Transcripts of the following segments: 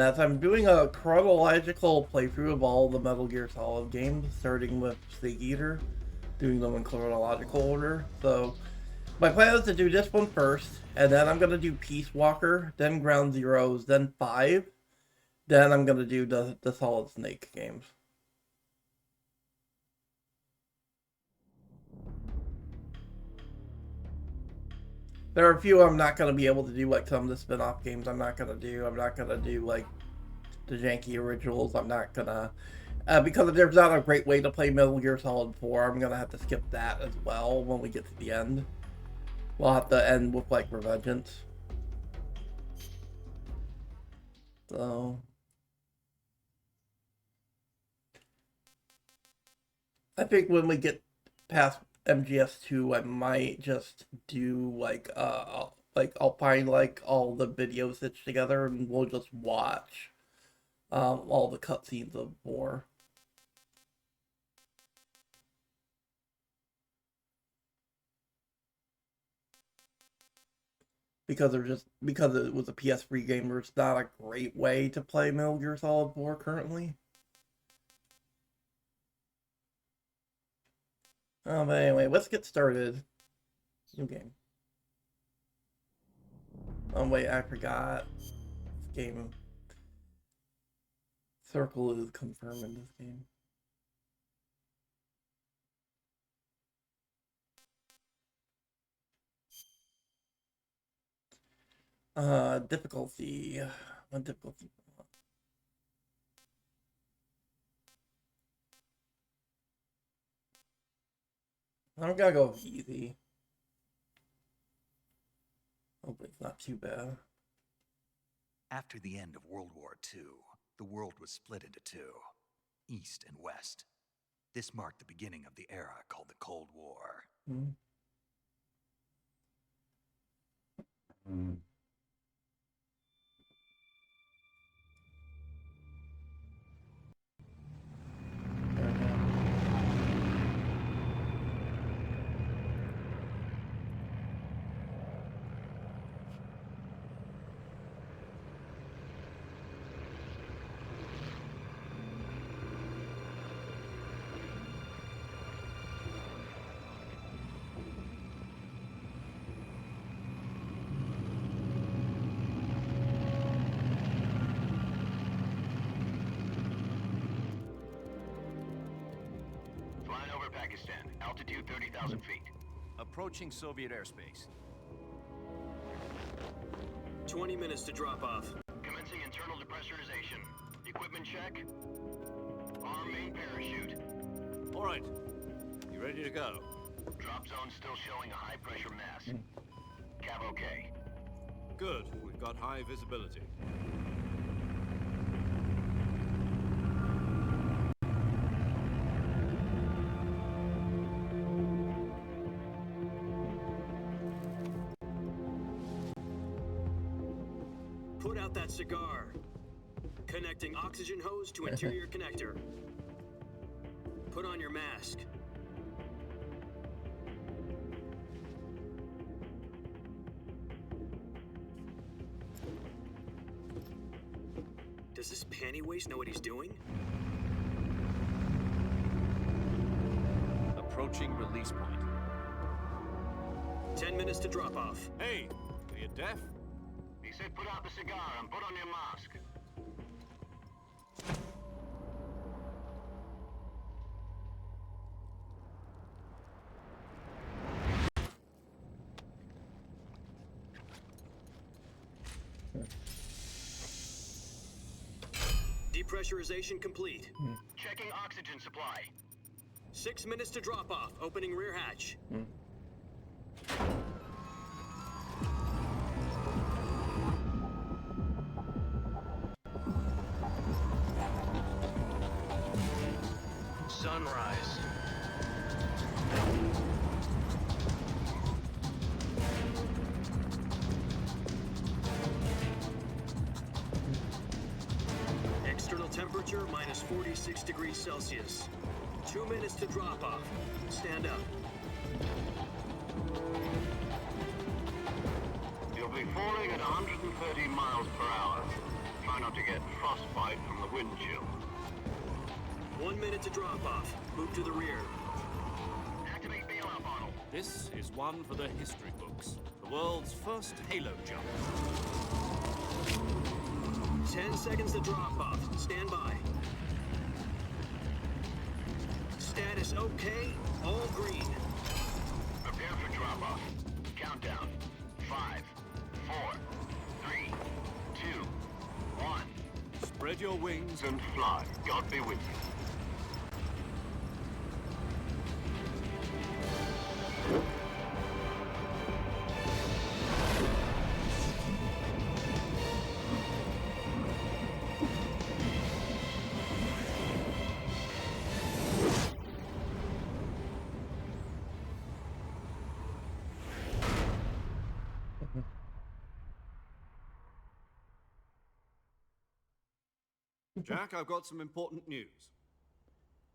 As I'm doing a chronological playthrough of all the Metal Gear Solid games, starting with Snake Eater, doing them in chronological order. So my plan is to do this one first, and then I'm gonna do Peace Walker, then Ground Zeroes, then 5, then I'm gonna do the Solid Snake games. There are a few I'm not gonna be able to do, like some of the spin-off games I'm not gonna do. I'm not gonna do like the janky originals. I'm not gonna because there's not a great way to play Metal Gear Solid 4. I'm gonna have to skip that as well when we get to the end. We'll have to end with like Revengeance. So I think when we get past MGS2, I might just do like I'll find like all the videos stitched together and we'll just watch all the cutscenes of more. Because it was a PS3 game, it's not a great way to play Metal Gear Solid 4 currently. But anyway, let's get started. New game. Oh wait, I forgot. This game. Circle is confirmed in this game. Difficulty. What difficulty? I'm gonna go with easy. Hopefully it's not too bad. After the end of World War II, the world was split into two, East and West. This marked the beginning of the era called the Cold War. Flying over Pakistan, altitude 30,000 feet. Approaching Soviet airspace. 20 minutes to drop off. Commencing internal depressurization. Equipment check. Arm main parachute. All right. You ready to go? Drop zone still showing a high pressure mass. Cav okay. Good. We've got high visibility. Put out that cigar. Connecting oxygen hose to interior connector. Put on your mask. Does this panty waste know what he's doing? Approaching release point. 10 minutes to drop off. Hey, are you deaf? He said put out the cigar and put on your mask. Depressurization complete. Checking oxygen supply. 6 minutes to drop off. Opening rear hatch. Sunrise. External temperature minus 46 degrees Celsius. 2 minutes to drop off. Stand up. You'll be falling at 130 miles per hour. Try not to get frostbite from the wind chill. 1 minute to drop off. Move to the rear. Activate bailout bottle. This is one for the history books. The world's first halo jump. 10 seconds to drop off. Stand by. Status okay. All green. Prepare for drop-off. Countdown. 5, 4, 3, 2, 1. Spread your wings And fly. God be with you. Jack, I've got some important news.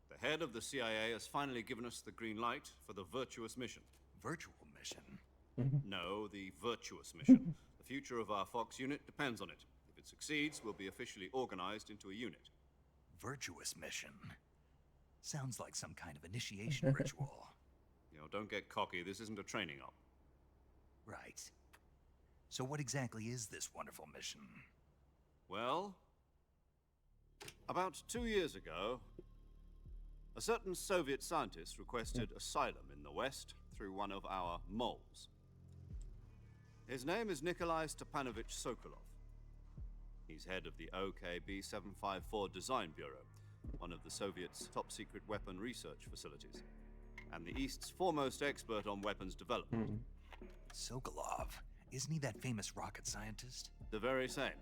The head of the CIA has finally given us the green light for the Virtuous mission. Virtual mission? No, the Virtuous mission. The future of our Fox unit depends on it. If it succeeds, we'll be officially organized into a unit. Virtuous mission? Sounds like some kind of initiation ritual. You know, don't get cocky. This isn't a training op. Right. So what exactly is this wonderful mission? Well, about 2 years ago, a certain Soviet scientist requested asylum in the West through one of our moles. His name is Nikolai Stepanovich Sokolov. He's head of the OKB 754 Design Bureau, one of the Soviets' top-secret weapon research facilities, and the East's foremost expert on weapons development. Sokolov? Isn't he that famous rocket scientist? The very same.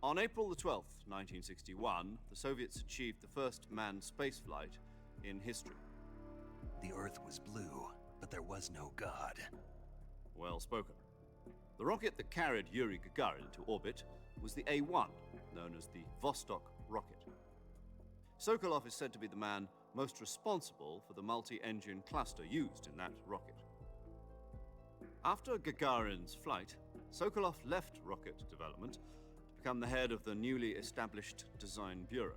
On April the 12th, 1961, the Soviets achieved the first manned spaceflight in history. The Earth was blue, but there was no God. Well spoken. The rocket that carried Yuri Gagarin to orbit was the A-1, known as the Vostok rocket. Sokolov is said to be the man most responsible for the multi-engine cluster used in that rocket. After Gagarin's flight, Sokolov left rocket development to become the head of the newly established Design Bureau.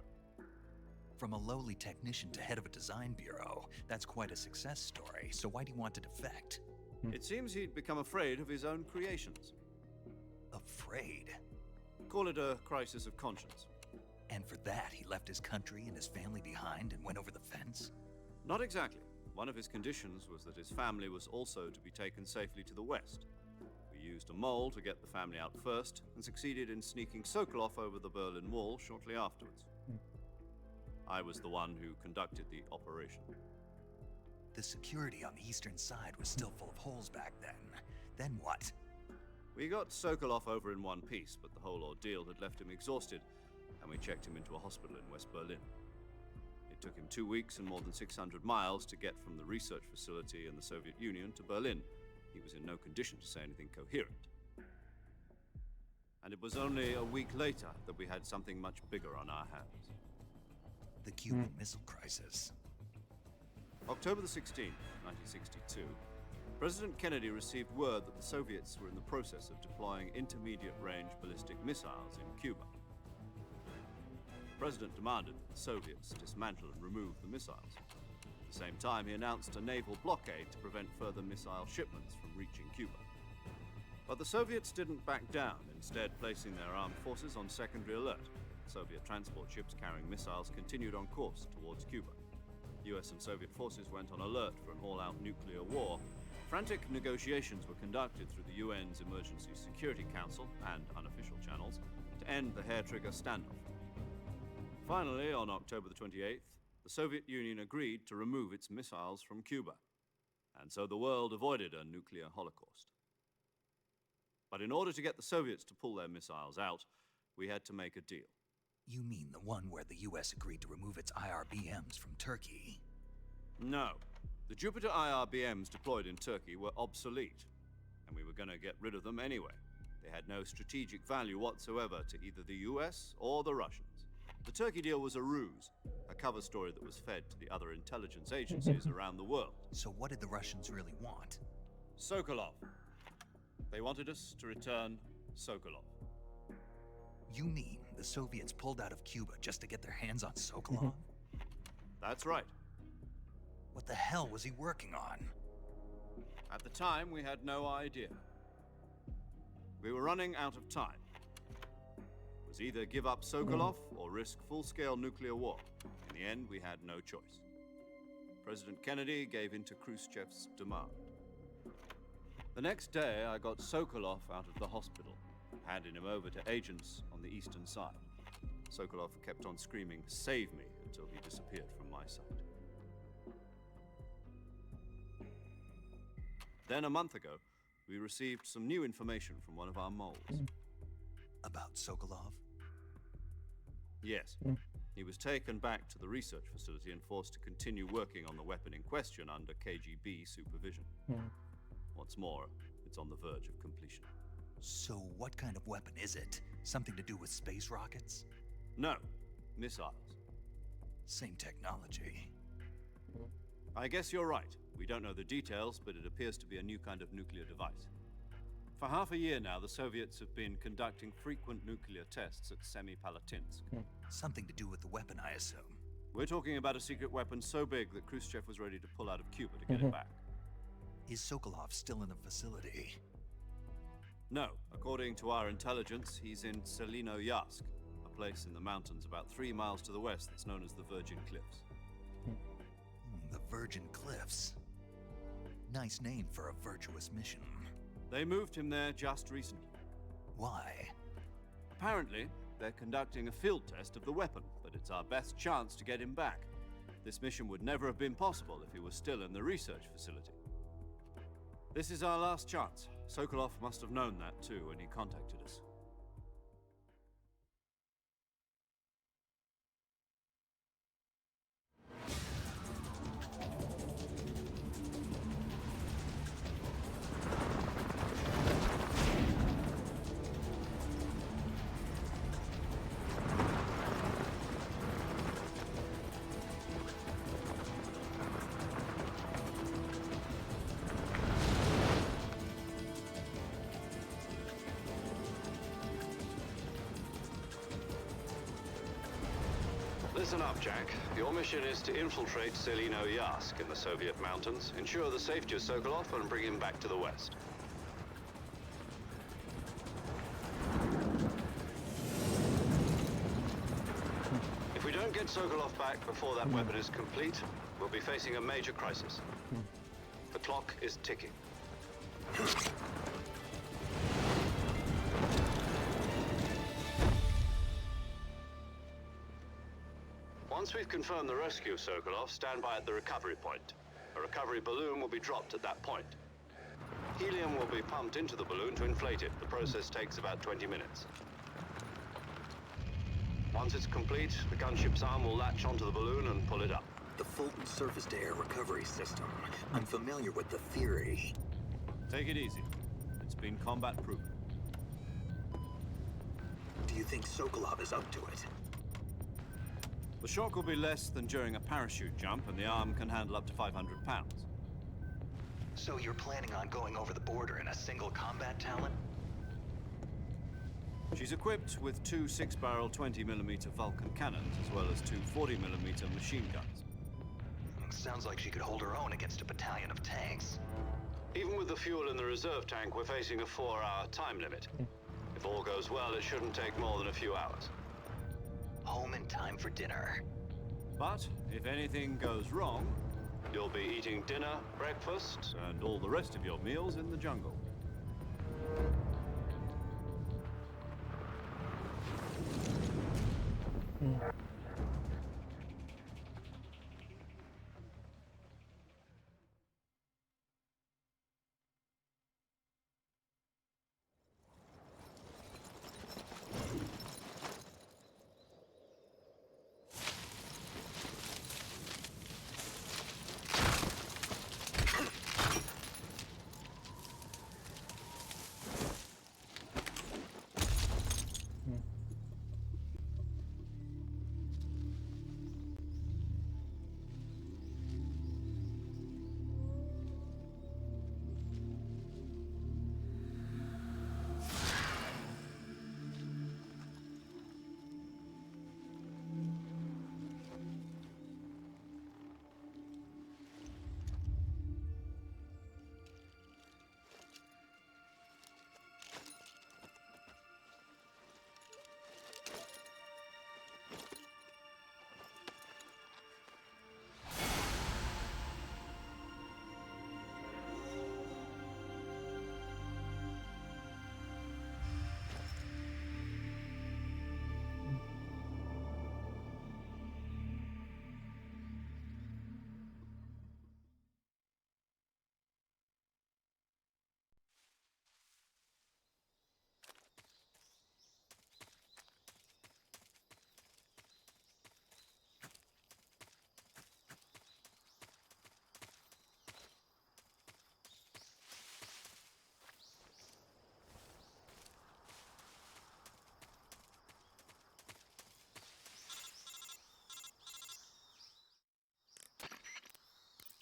From a lowly technician to head of a design bureau, that's quite a success story. So why do you want to defect? It seems he'd become afraid of his own creations. Afraid? Call it a crisis of conscience. And for that, he left his country and his family behind and went over the fence? Not exactly. One of his conditions was that his family was also to be taken safely to the West. We used a mole to get the family out first and succeeded in sneaking Sokolov over the Berlin Wall shortly afterwards. I was the one who conducted the operation. The security on the eastern side was still full of holes back then. Then what? We got Sokolov over in one piece, but the whole ordeal had left him exhausted, and we checked him into a hospital in West Berlin. It took him 2 weeks and more than 600 miles to get from the research facility in the Soviet Union to Berlin. He was in no condition to say anything coherent. And it was only a week later that we had something much bigger on our hands. The Cuban Missile Crisis. October the 16th, 1962, President Kennedy received word that the Soviets were in the process of deploying intermediate-range ballistic missiles in Cuba. The President demanded that the Soviets dismantle and remove the missiles. At the same time, he announced a naval blockade to prevent further missile shipments from reaching Cuba. But the Soviets didn't back down, instead placing their armed forces on secondary alert. Soviet transport ships carrying missiles continued on course towards Cuba. US and Soviet forces went on alert for an all-out nuclear war. Frantic negotiations were conducted through the UN's Emergency Security Council and unofficial channels to end the hair-trigger standoff. Finally, on October the 28th, the Soviet Union agreed to remove its missiles from Cuba, and so the world avoided a nuclear holocaust. But in order to get the Soviets to pull their missiles out, we had to make a deal. You mean the one where the US agreed to remove its IRBMs from Turkey? No. The Jupiter IRBMs deployed in Turkey were obsolete, and we were going to get rid of them anyway. They had no strategic value whatsoever to either the US or the Russians. The Turkey deal was a ruse, a cover story that was fed to the other intelligence agencies around the world. So what did the Russians really want? Sokolov. They wanted us to return Sokolov. You mean the Soviets pulled out of Cuba just to get their hands on Sokolov? That's right. What the hell was he working on? At the time, we had no idea. We were running out of time. It was either give up Sokolov or risk full-scale nuclear war. In the end, we had no choice. President Kennedy gave in to Khrushchev's demand. The next day, I got Sokolov out of the hospital, handed him over to agents on the eastern side. Sokolov kept on screaming, "Save me," until he disappeared from my sight. Then, a month ago, we received some new information from one of our moles. About Sokolov? Yes. He was taken back to the research facility and forced to continue working on the weapon in question under KGB supervision. What's more, it's on the verge of completion. So what kind of weapon is it? Something to do with space rockets? No, missiles. Same technology. I guess you're right. We don't know the details, but it appears to be a new kind of nuclear device. For half a year now, the Soviets have been conducting frequent nuclear tests at Semipalatinsk. Something to do with the weapon, I assume. We're talking about a secret weapon so big that Khrushchev was ready to pull out of Cuba to get it back. Is Sokolov still in the facility? No, according to our intelligence, he's in Selino-Yarsk, a place in the mountains about 3 miles to the west that's known as the Virgin Cliffs. The Virgin Cliffs. Nice name for a virtuous mission. They moved him there just recently. Why? Apparently, they're conducting a field test of the weapon, but it's our best chance to get him back. This mission would never have been possible if he was still in the research facility. This is our last chance. Sokolov must have known that too when he contacted us. Listen up, Jack. Your mission is to infiltrate Selino-Yarsk in the Soviet mountains, ensure the safety of Sokolov, and bring him back to the West. If we don't get Sokolov back before that weapon is complete, we'll be facing a major crisis. The clock is ticking. Once we've confirmed the rescue of Sokolov, stand by at the recovery point. A recovery balloon will be dropped at that point. Helium will be pumped into the balloon to inflate it. The process takes about 20 minutes. Once it's complete, the gunship's arm will latch onto the balloon and pull it up. The Fulton surface-to-air recovery system. I'm familiar with the theory. Take it easy. It's been combat-proven. Do you think Sokolov is up to it? The shock will be less than during a parachute jump, and the arm can handle up to 500 pounds. So you're planning on going over the border in a single combat talon? She's equipped with 2 6-barrel 20mm Vulcan cannons, as well as 2 40mm machine guns. Sounds like she could hold her own against a battalion of tanks. Even with the fuel in the reserve tank, we're facing a 4-hour time limit. If all goes well, it shouldn't take more than a few hours. Home in time for dinner. But if anything goes wrong, You'll be eating dinner, breakfast, and all the rest of your meals in the jungle.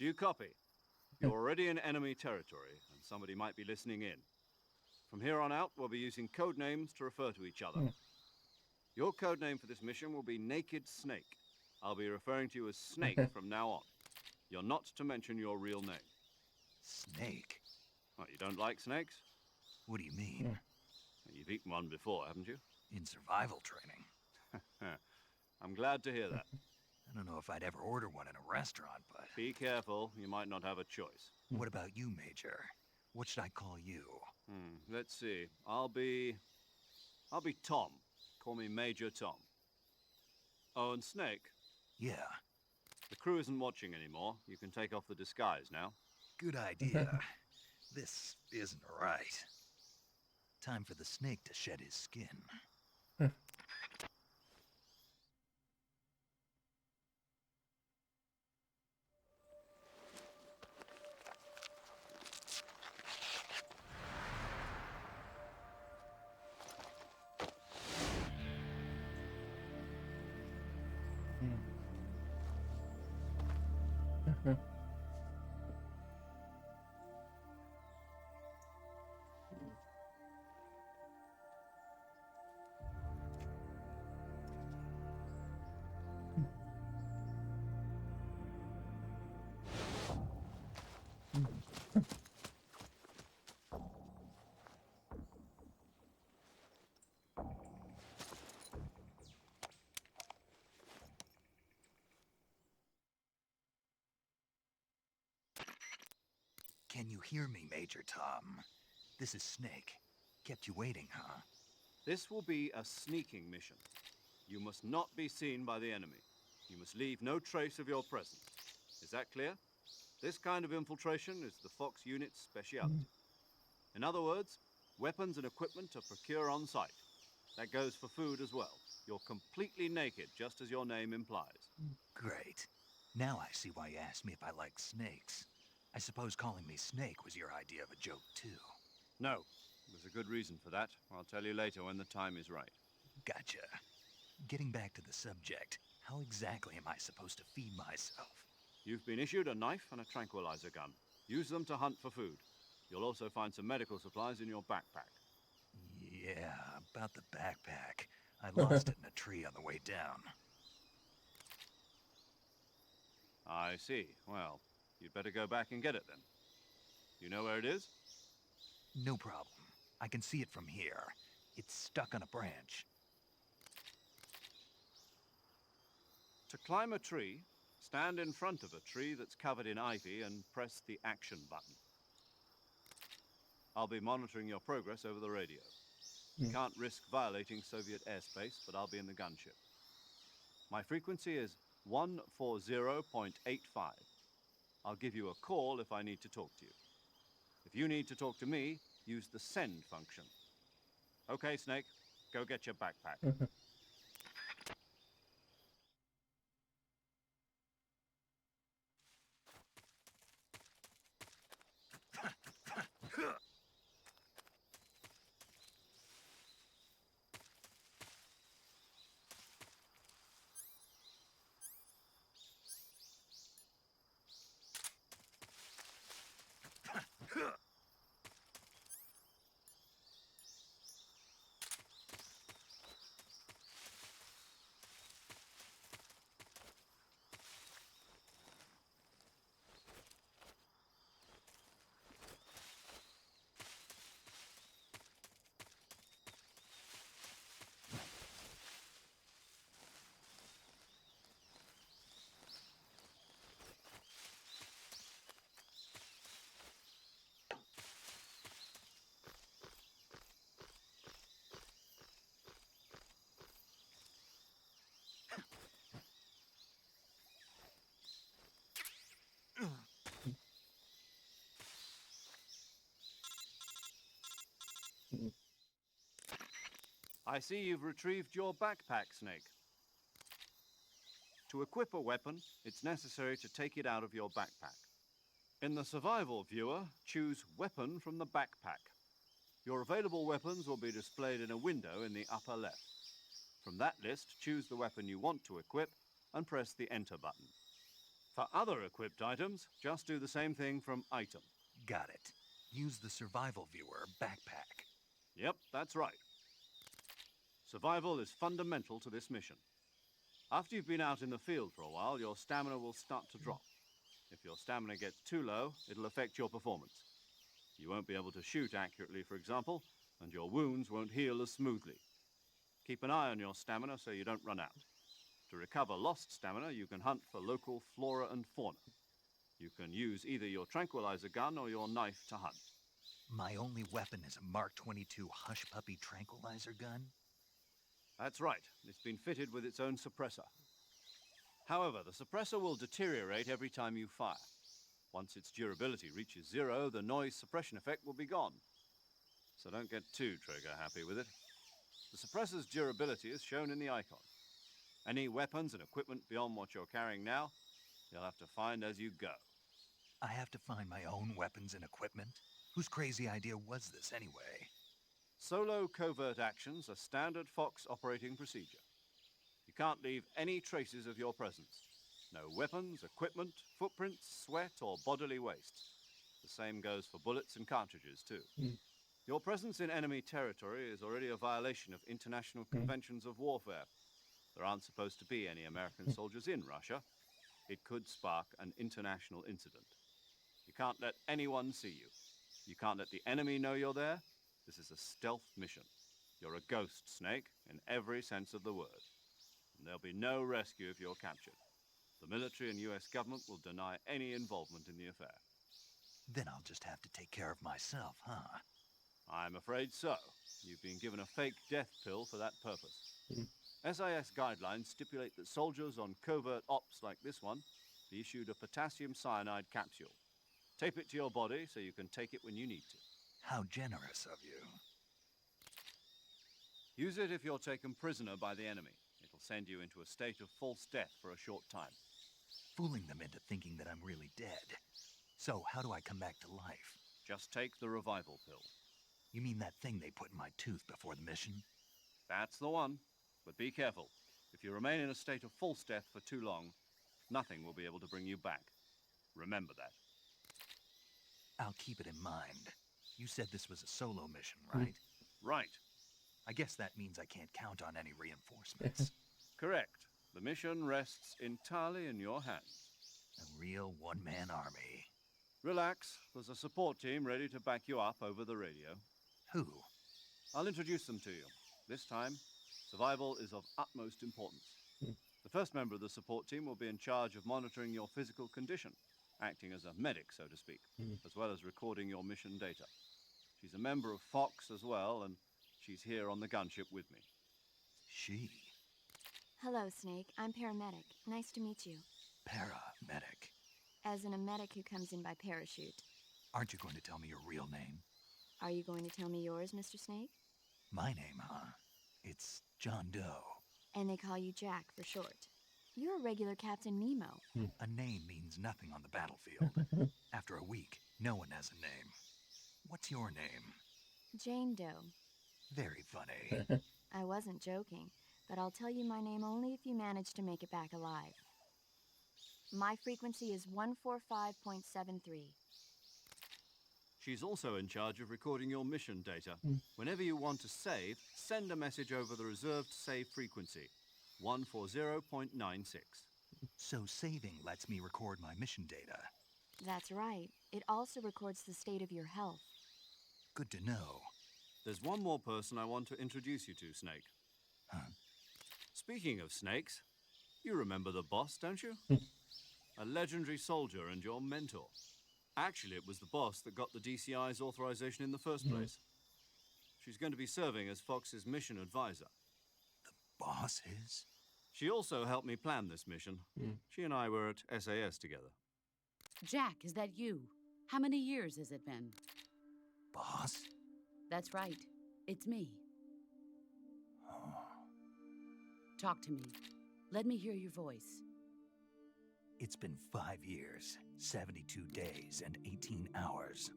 Do you copy? You're already in enemy territory, and somebody might be listening in. From here on out, we'll be using code names to refer to each other. Your code name for this mission will be Naked Snake. I'll be referring to you as Snake from now on. You're not to mention your real name. Snake? What, you don't like snakes? What do you mean? You've eaten one before, haven't you? In survival training? I'm glad to hear that. I don't know if I'd ever order one in a restaurant, but... Be careful, you might not have a choice. What about you, Major? What should I call you? Let's see. I'll be Tom. Call me Major Tom. Oh, and Snake. Yeah, The crew isn't watching anymore. You can take off the disguise now. good idea. This isn't right. Time for the snake to shed his skin. Can you hear me, Major Tom? This is Snake. Kept you waiting, huh? This will be a sneaking mission. You must not be seen by the enemy. You must leave no trace of your presence. Is that clear? This kind of infiltration is the Fox unit's speciality. In other words, weapons and equipment are procured on site. That goes for food as well. You're completely naked, just as your name implies. Great. Now I see why you asked me if I like snakes. I suppose calling me Snake was your idea of a joke, too. No, there's a good reason for that. I'll tell you later when the time is right. Gotcha. Getting back to the subject, how exactly am I supposed to feed myself? You've been issued a knife and a tranquilizer gun. Use them to hunt for food. You'll also find some medical supplies in your backpack. Yeah, about the backpack. I lost it in a tree on the way down. I see. Well, you'd better go back and get it then. You know where it is? No problem. I can see it from here. It's stuck on a branch. To climb a tree, stand in front of a tree that's covered in ivy and press the action button. I'll be monitoring your progress over the radio. You can't risk violating Soviet airspace, but I'll be in the gunship. My frequency is 140.85. I'll give you a call if I need to talk to you. If you need to talk to me, use the send function. Okay, Snake, go get your backpack. I see you've retrieved your backpack, Snake. To equip a weapon, it's necessary to take it out of your backpack. In the survival viewer, choose Weapon from the backpack. Your available weapons will be displayed in a window in the upper left. From that list, choose the weapon you want to equip and press the Enter button. For other equipped items, just do the same thing from item. Got it. Use the survival viewer backpack. Yep, that's right. Survival is fundamental to this mission. After you've been out in the field for a while, your stamina will start to drop. If your stamina gets too low, it'll affect your performance. You won't be able to shoot accurately, for example, and your wounds won't heal as smoothly. Keep an eye on your stamina so you don't run out. To recover lost stamina, you can hunt for local flora and fauna. You can use either your tranquilizer gun or your knife to hunt. My only weapon is a Mark 22 Hush Puppy tranquilizer gun? That's right. It's been fitted with its own suppressor. However, the suppressor will deteriorate every time you fire. Once its durability reaches 0, the noise suppression effect will be gone. So don't get too trigger happy with it. The suppressor's durability is shown in the icon. Any weapons and equipment beyond what you're carrying now, you'll have to find as you go. I have to find my own weapons and equipment? Whose crazy idea was this anyway? Solo covert actions are standard Fox operating procedure. You can't leave any traces of your presence. No weapons, equipment, footprints, sweat, or bodily waste. The same goes for bullets and cartridges, too. Your presence in enemy territory is already a violation of international conventions of warfare. There aren't supposed to be any American soldiers in Russia. It could spark an international incident. You can't let anyone see you. You can't let the enemy know you're there. This is a stealth mission. You're a ghost, Snake, in every sense of the word. And there'll be no rescue if you're captured. The military and US government will deny any involvement in the affair. Then I'll just have to take care of myself, huh? I'm afraid so. You've been given a fake death pill for that purpose. SIS guidelines stipulate that soldiers on covert ops like this one be issued a potassium cyanide capsule. Tape it to your body so you can take it when you need to. How generous of you. Use it if you're taken prisoner by the enemy. It'll send you into a state of false death for a short time. Fooling them into thinking that I'm really dead. So how do I come back to life? Just take the revival pill. You mean that thing they put in my tooth before the mission? That's the one. But be careful. If you remain in a state of false death for too long, nothing will be able to bring you back. Remember that. I'll keep it in mind. You said this was a solo mission, right? Right. I guess that means I can't count on any reinforcements. Correct. The mission rests entirely in your hands. A real one-man army. Relax. There's a support team ready to back you up over the radio. Who? I'll introduce them to you. This time, survival is of utmost importance. The first member of the support team will be in charge of monitoring your physical condition, acting as a medic, so to speak, as well as recording your mission data. She's a member of Fox as well, and she's here on the gunship with me. She? Hello, Snake. I'm paramedic. Nice to meet you. Paramedic. As in a medic who comes in by parachute. Aren't you going to tell me your real name? Are you going to tell me yours, Mr. Snake? My name, huh? It's John Doe. And they call you Jack for short. You're a regular Captain Nemo. A name means nothing on the battlefield. After a week, no one has a name. What's your name? Jane Doe. Very funny. I wasn't joking, but I'll tell you my name only if you manage to make it back alive. My frequency is 145.73. She's also in charge of recording your mission data. Whenever you want to save, send a message over the reserved save frequency, 140.96. So saving lets me record my mission data. That's right. It also records the state of your health. Good to know. There's one more person I want to introduce you to, Snake. Huh? Speaking of snakes, you remember the boss, don't you? A legendary soldier and your mentor. Actually, it was the boss that got the DCI's authorization in the first place. She's going to be serving as Fox's mission advisor. The boss is? She also helped me plan this mission. She and I were at SAS together. Jack, is that you? How many years has it been? Boss? That's right. It's me. Oh. Talk to me. Let me hear your voice. It's been 5 years, 72 days, and 18 hours.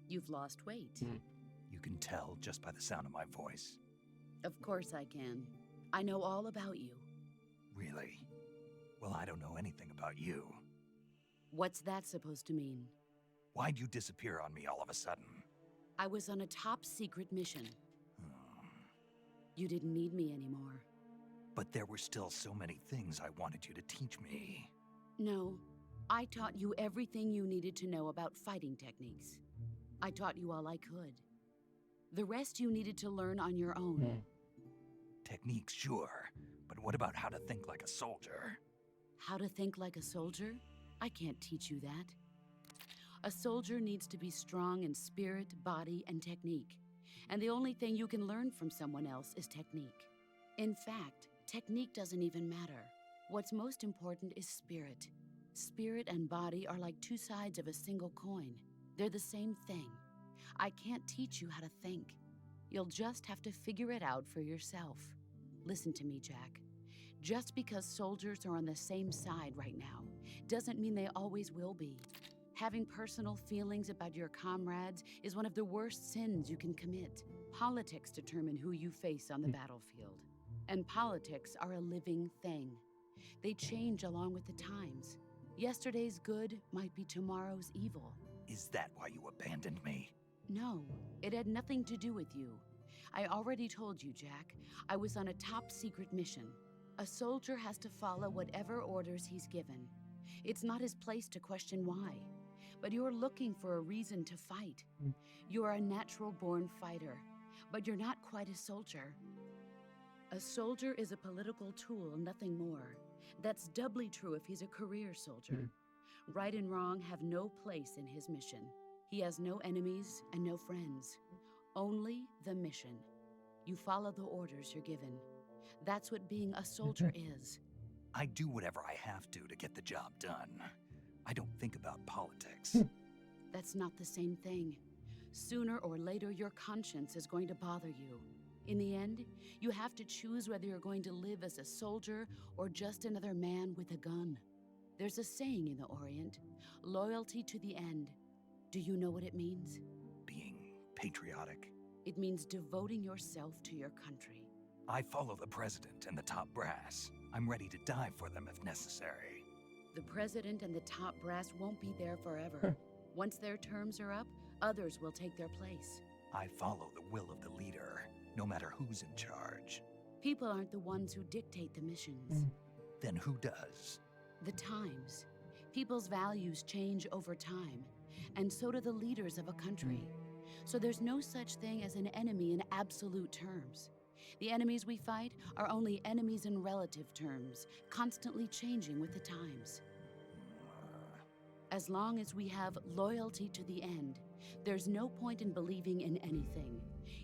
You've lost weight. You can tell just by the sound of my voice. Of course I can. I know all about you. Really? Well, I don't know anything about you. What's that supposed to mean? Why'd you disappear on me all of a sudden? I was on a top-secret mission. You didn't need me anymore. But there were still so many things I wanted you to teach me. No, I taught you everything you needed to know about fighting techniques. I taught you all I could. The rest you needed to learn on your own. Techniques, sure. But what about how to think like a soldier? How to think like a soldier? I can't teach you that. A soldier needs to be strong in spirit, body, and technique. And the only thing you can learn from someone else is technique. In fact, technique doesn't even matter. What's most important is spirit. Spirit and body are like two sides of a single coin. They're the same thing. I can't teach you how to think. You'll just have to figure it out for yourself. Listen to me, Jack. Just because soldiers are on the same side right now doesn't mean they always will be. Having personal feelings about your comrades is one of the worst sins you can commit. Politics determine who you face on the battlefield. And politics are a living thing. They change along with the times. Yesterday's good might be tomorrow's evil. Is that why you abandoned me? No, it had nothing to do with you. I already told you, Jack. I was on a top-secret mission. A soldier has to follow whatever orders he's given. It's not his place to question why. But you're looking for a reason to fight. You are a natural-born fighter, but you're not quite a soldier. A soldier is a political tool, nothing more. That's doubly true if he's a career soldier. Right and wrong have no place in his mission. He has no enemies and no friends. Only the mission. You follow the orders you're given. That's what being a soldier is. I do whatever I have to get the job done. I don't think about politics. That's not the same thing. Sooner or later, your conscience is going to bother you. In the end, you have to choose whether you're going to live as a soldier or just another man with a gun. There's a saying in the Orient, loyalty to the end. Do you know what it means? Being patriotic. It means devoting yourself to your country. I follow the president and the top brass. I'm ready to die for them if necessary. The president and the top brass won't be there forever. Once their terms are up, others will take their place. I follow the will of the leader, no matter who's in charge. People aren't the ones who dictate the missions. Then who does? The times. People's values change over time, and so do the leaders of a country. So there's no such thing as an enemy in absolute terms. The enemies we fight are only enemies in relative terms, constantly changing with the times. As long as we have loyalty to the end, there's no point in believing in anything,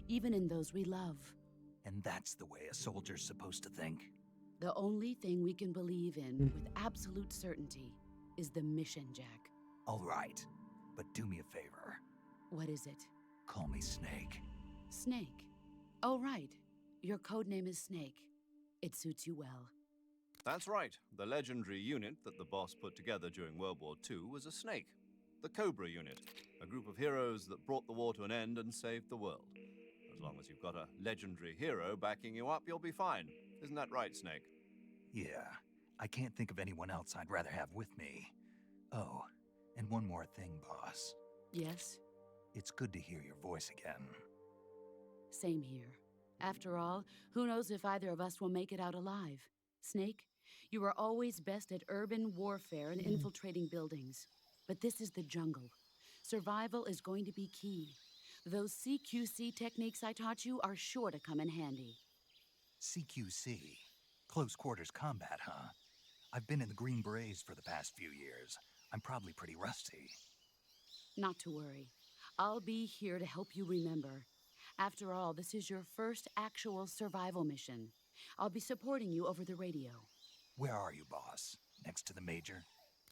even in those we love. And that's the way a soldier's supposed to think? The only thing we can believe in with absolute certainty is the mission, Jack. All right, but do me a favor. What is it? Call me Snake. Snake. Oh, right. Your code name is Snake. It suits you well. That's right. The legendary unit that the boss put together during World War II was a snake. The Cobra unit, a group of heroes that brought the war to an end and saved the world. As long as you've got a legendary hero backing you up, you'll be fine. Isn't that right, Snake? Yeah, I can't think of anyone else I'd rather have with me. Oh, and one more thing, boss. Yes? It's good to hear your voice again. Same here. After all, who knows if either of us will make it out alive? Snake, you are always best at urban warfare and infiltrating buildings. But this is the jungle. Survival is going to be key. Those CQC techniques I taught you are sure to come in handy. CQC? Close quarters combat, huh? I've been in the Green Berets for the past few years. I'm probably pretty rusty. Not to worry. I'll be here to help you remember. After all, this is your first actual survival mission. I'll be supporting you over the radio. Where are you, boss? Next to the Major?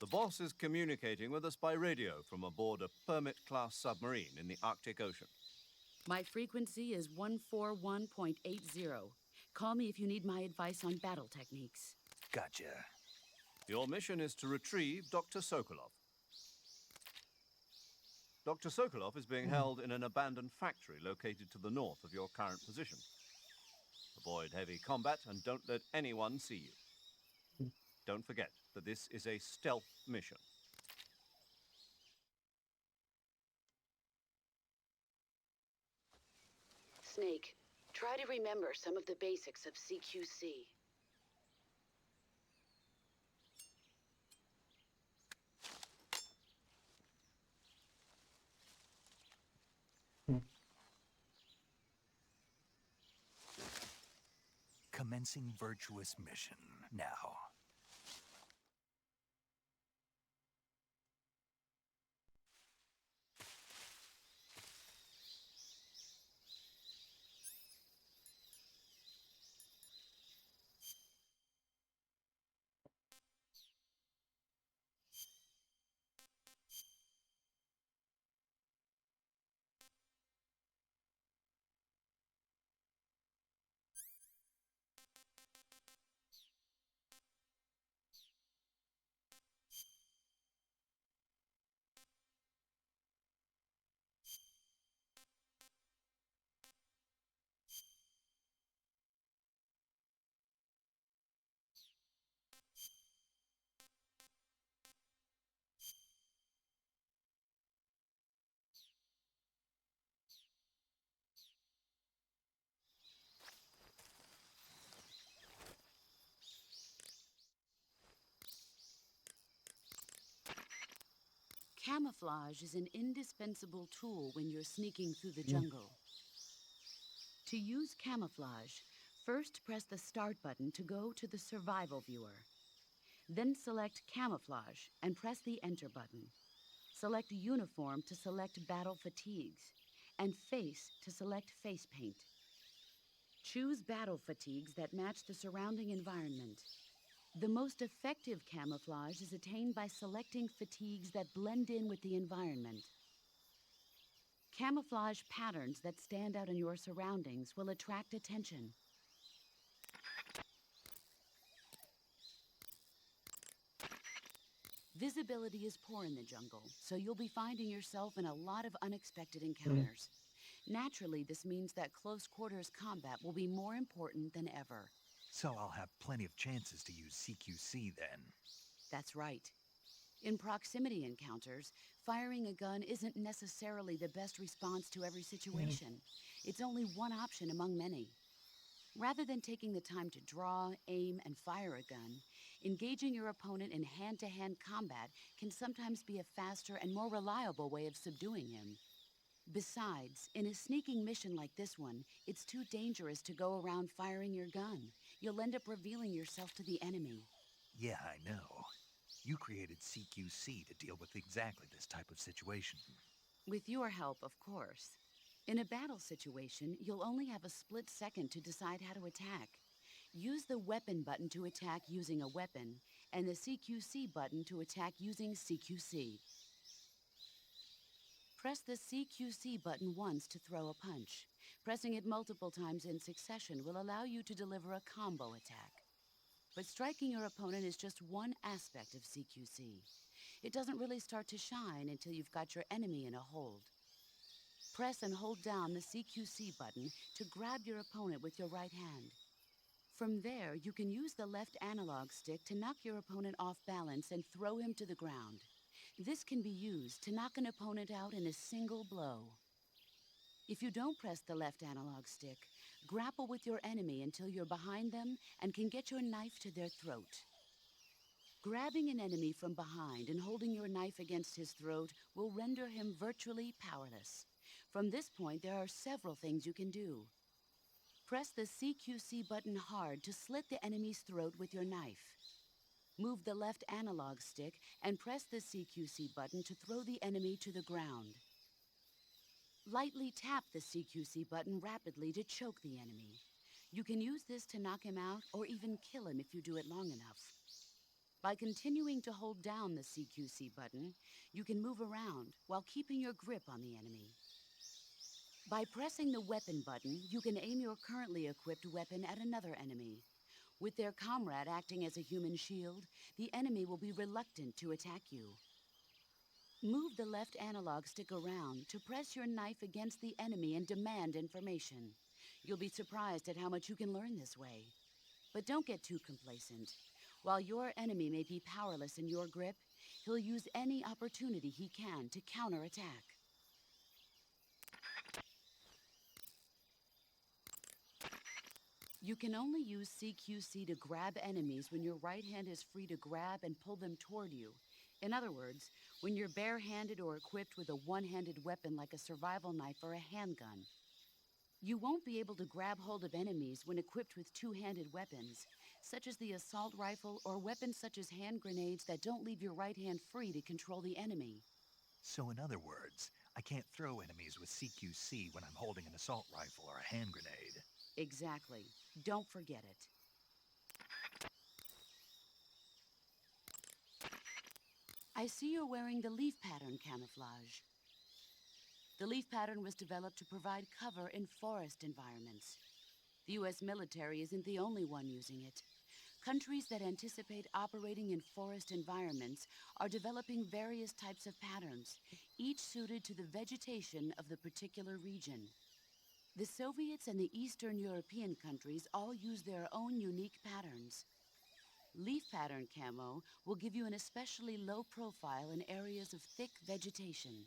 The boss is communicating with us by radio from aboard a Permit-class submarine in the Arctic Ocean. My frequency is 141.80. Call me if you need my advice on battle techniques. Gotcha. Your mission is to retrieve Dr. Sokolov. Dr. Sokolov is being held in an abandoned factory located to the north of your current position. Avoid heavy combat and don't let anyone see you. Don't forget that this is a stealth mission. Snake, try to remember some of the basics of CQC. Commencing Virtuous mission now. Camouflage is an indispensable tool when you're sneaking through the jungle. To use camouflage, first press the Start button to go to the Survival viewer. Then select Camouflage and press the Enter button. Select Uniform to select Battle Fatigues, and Face to select Face Paint. Choose battle fatigues that match the surrounding environment. The most effective camouflage is attained by selecting fatigues that blend in with the environment. Camouflage patterns that stand out in your surroundings will attract attention. Visibility is poor in the jungle, so you'll be finding yourself in a lot of unexpected encounters. Naturally, this means that close quarters combat will be more important than ever. So I'll have plenty of chances to use CQC then. That's right. In proximity encounters, firing a gun isn't necessarily the best response to every situation. It's only one option among many. Rather than taking the time to draw, aim, and fire a gun, engaging your opponent in hand-to-hand combat can sometimes be a faster and more reliable way of subduing him. Besides, in a sneaking mission like this one, it's too dangerous to go around firing your gun. You'll end up revealing yourself to the enemy. Yeah, I know. You created CQC to deal with exactly this type of situation. With your help, of course. In a battle situation, you'll only have a split second to decide how to attack. Use the Weapon button to attack using a weapon, and the CQC button to attack using CQC. Press the CQC button once to throw a punch. Pressing it multiple times in succession will allow you to deliver a combo attack. But striking your opponent is just one aspect of CQC. It doesn't really start to shine until you've got your enemy in a hold. Press and hold down the CQC button to grab your opponent with your right hand. From there, you can use the left analog stick to knock your opponent off balance and throw him to the ground. This can be used to knock an opponent out in a single blow. If you don't press the left analog stick, grapple with your enemy until you're behind them and can get your knife to their throat. Grabbing an enemy from behind and holding your knife against his throat will render him virtually powerless. From this point, there are several things you can do. Press the CQC button hard to slit the enemy's throat with your knife. Move the left analog stick and press the CQC button to throw the enemy to the ground. Lightly tap the CQC button rapidly to choke the enemy. You can use this to knock him out or even kill him if you do it long enough. By continuing to hold down the CQC button, you can move around while keeping your grip on the enemy. By pressing the Weapon button, you can aim your currently equipped weapon at another enemy. With their comrade acting as a human shield, the enemy will be reluctant to attack you. Move the left analog stick around to press your knife against the enemy and demand information. You'll be surprised at how much you can learn this way. But don't get too complacent. While your enemy may be powerless in your grip, he'll use any opportunity he can to counterattack. You can only use CQC to grab enemies when your right hand is free to grab and pull them toward you. In other words, when you're barehanded or equipped with a one-handed weapon like a survival knife or a handgun. You won't be able to grab hold of enemies when equipped with two-handed weapons, such as the assault rifle or weapons such as hand grenades that don't leave your right hand free to control the enemy. So in other words, I can't throw enemies with CQC when I'm holding an assault rifle or a hand grenade. Exactly. Don't forget it. I see you're wearing the leaf pattern camouflage. The leaf pattern was developed to provide cover in forest environments. The U.S. military isn't the only one using it. Countries that anticipate operating in forest environments are developing various types of patterns, each suited to the vegetation of the particular region. The Soviets and the Eastern European countries all use their own unique patterns. Leaf pattern camo will give you an especially low profile in areas of thick vegetation.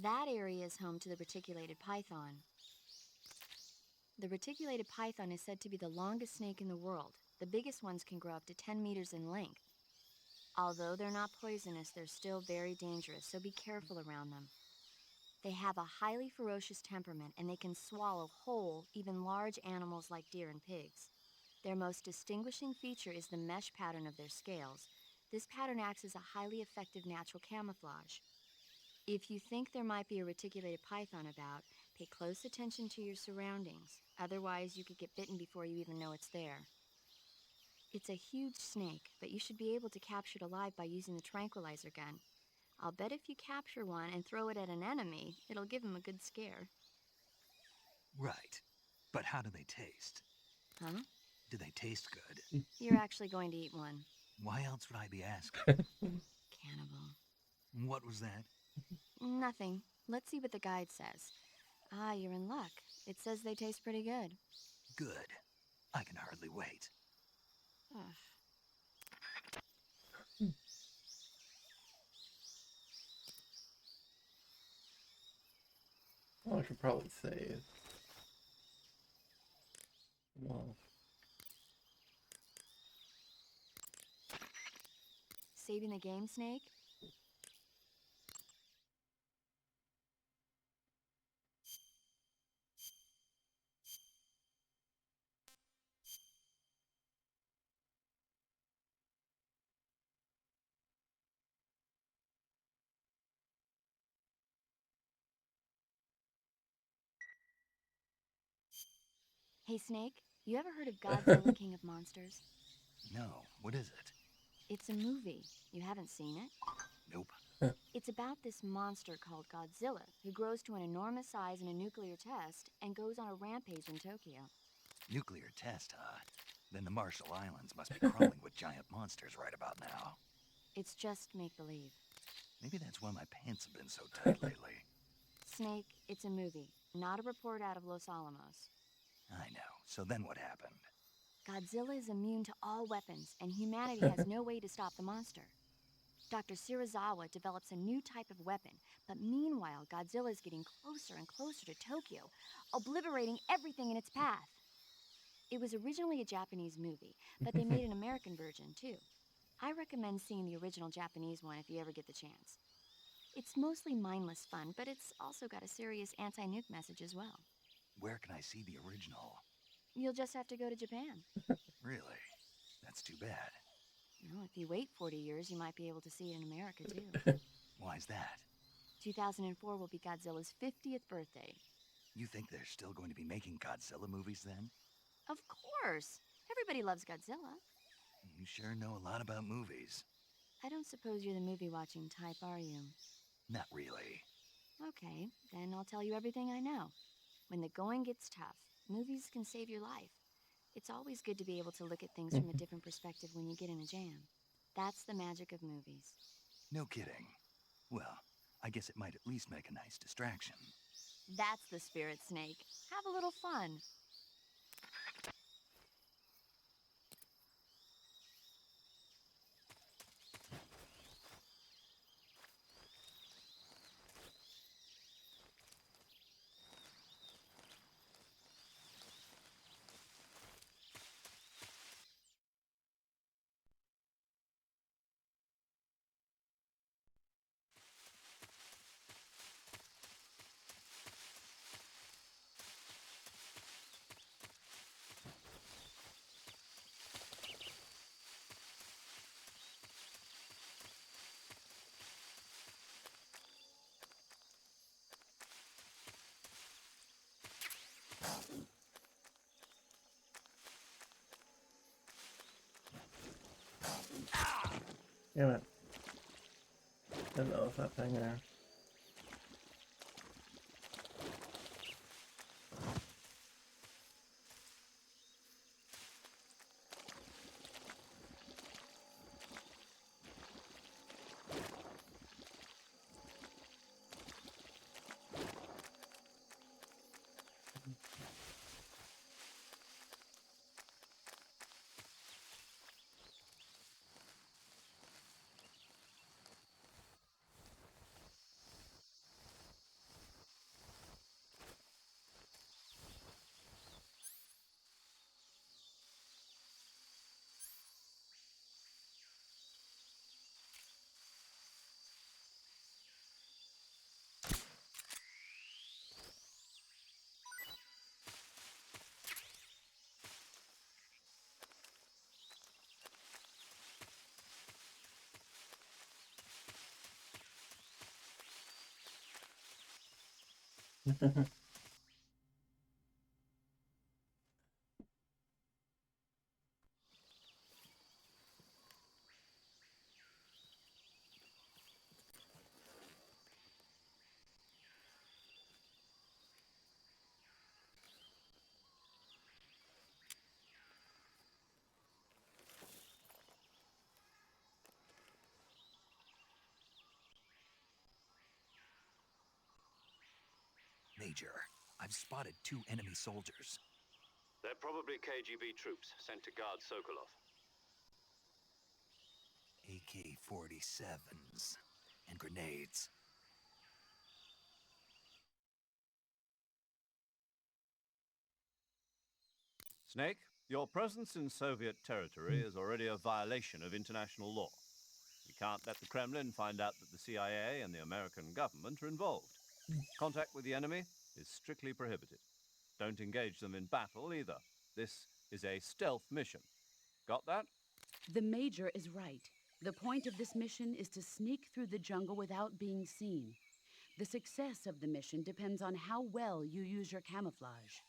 That area is home to the reticulated python. The reticulated python is said to be the longest snake in the world. The biggest ones can grow up to 10 meters in length. Although they're not poisonous, they're still very dangerous, so be careful around them. They have a highly ferocious temperament, and they can swallow whole, even large animals like deer and pigs. Their most distinguishing feature is the mesh pattern of their scales. This pattern acts as a highly effective natural camouflage. If you think there might be a reticulated python about, pay close attention to your surroundings. Otherwise, you could get bitten before you even know it's there. It's a huge snake, but you should be able to capture it alive by using the tranquilizer gun. I'll bet if you capture one and throw it at an enemy, it'll give him a good scare. Right. But how do they taste? Huh? Do they taste good? You're actually going to eat one. Why else would I be asking? Cannibal. What was that? Nothing. Let's see what the guide says. Ah, you're in luck. It says they taste pretty good. Good. I can hardly wait. Ugh. Well, I should probably save. Well, Saving the game, Snake? Hey, Snake, you ever heard of Godzilla, King of Monsters? No, what is it? It's a movie. You haven't seen it? Nope. It's about this monster called Godzilla, who grows to an enormous size in a nuclear test and goes on a rampage in Tokyo. Nuclear test, huh? Then the Marshall Islands must be crawling with giant monsters right about now. It's just make-believe. Maybe that's why my pants have been so tight lately. Snake, it's a movie, not a report out of Los Alamos. I know. So then what happened? Godzilla is immune to all weapons, and humanity has no way to stop the monster. Dr. Shirazawa develops a new type of weapon, but meanwhile, Godzilla is getting closer and closer to Tokyo, obliterating everything in its path. It was originally a Japanese movie, but they made an American version, too. I recommend seeing the original Japanese one if you ever get the chance. It's mostly mindless fun, but it's also got a serious anti-nuke message as well. Where can I see the original? You'll just have to go to Japan. Really? That's too bad. Well, if you wait 40 years, you might be able to see it in America, too. Why's that? 2004 will be Godzilla's 50th birthday. You think they're still going to be making Godzilla movies then? Of course! Everybody loves Godzilla. You sure know a lot about movies. I don't suppose you're the movie-watching type, are you? Not really. Okay, then I'll tell you everything I know. When the going gets tough, movies can save your life. It's always good to be able to look at things from a different perspective when you get in a jam. That's the magic of movies. No kidding. Well, I guess it might at least make a nice distraction. That's the spirit, Snake. Have a little fun. Damn it. Didn't know it's that thing there. Major, I've spotted 2 enemy soldiers. They're probably KGB troops sent to guard Sokolov. AK-47s and grenades. Snake, your presence in Soviet territory is already a violation of international law. We can't let the Kremlin find out that the CIA and the American government are involved. Contact with the enemy is strictly prohibited. Don't engage them in battle either. This is a stealth mission. Got that? The Major is right. The point of this mission is to sneak through the jungle without being seen. The success of the mission depends on how well you use your camouflage.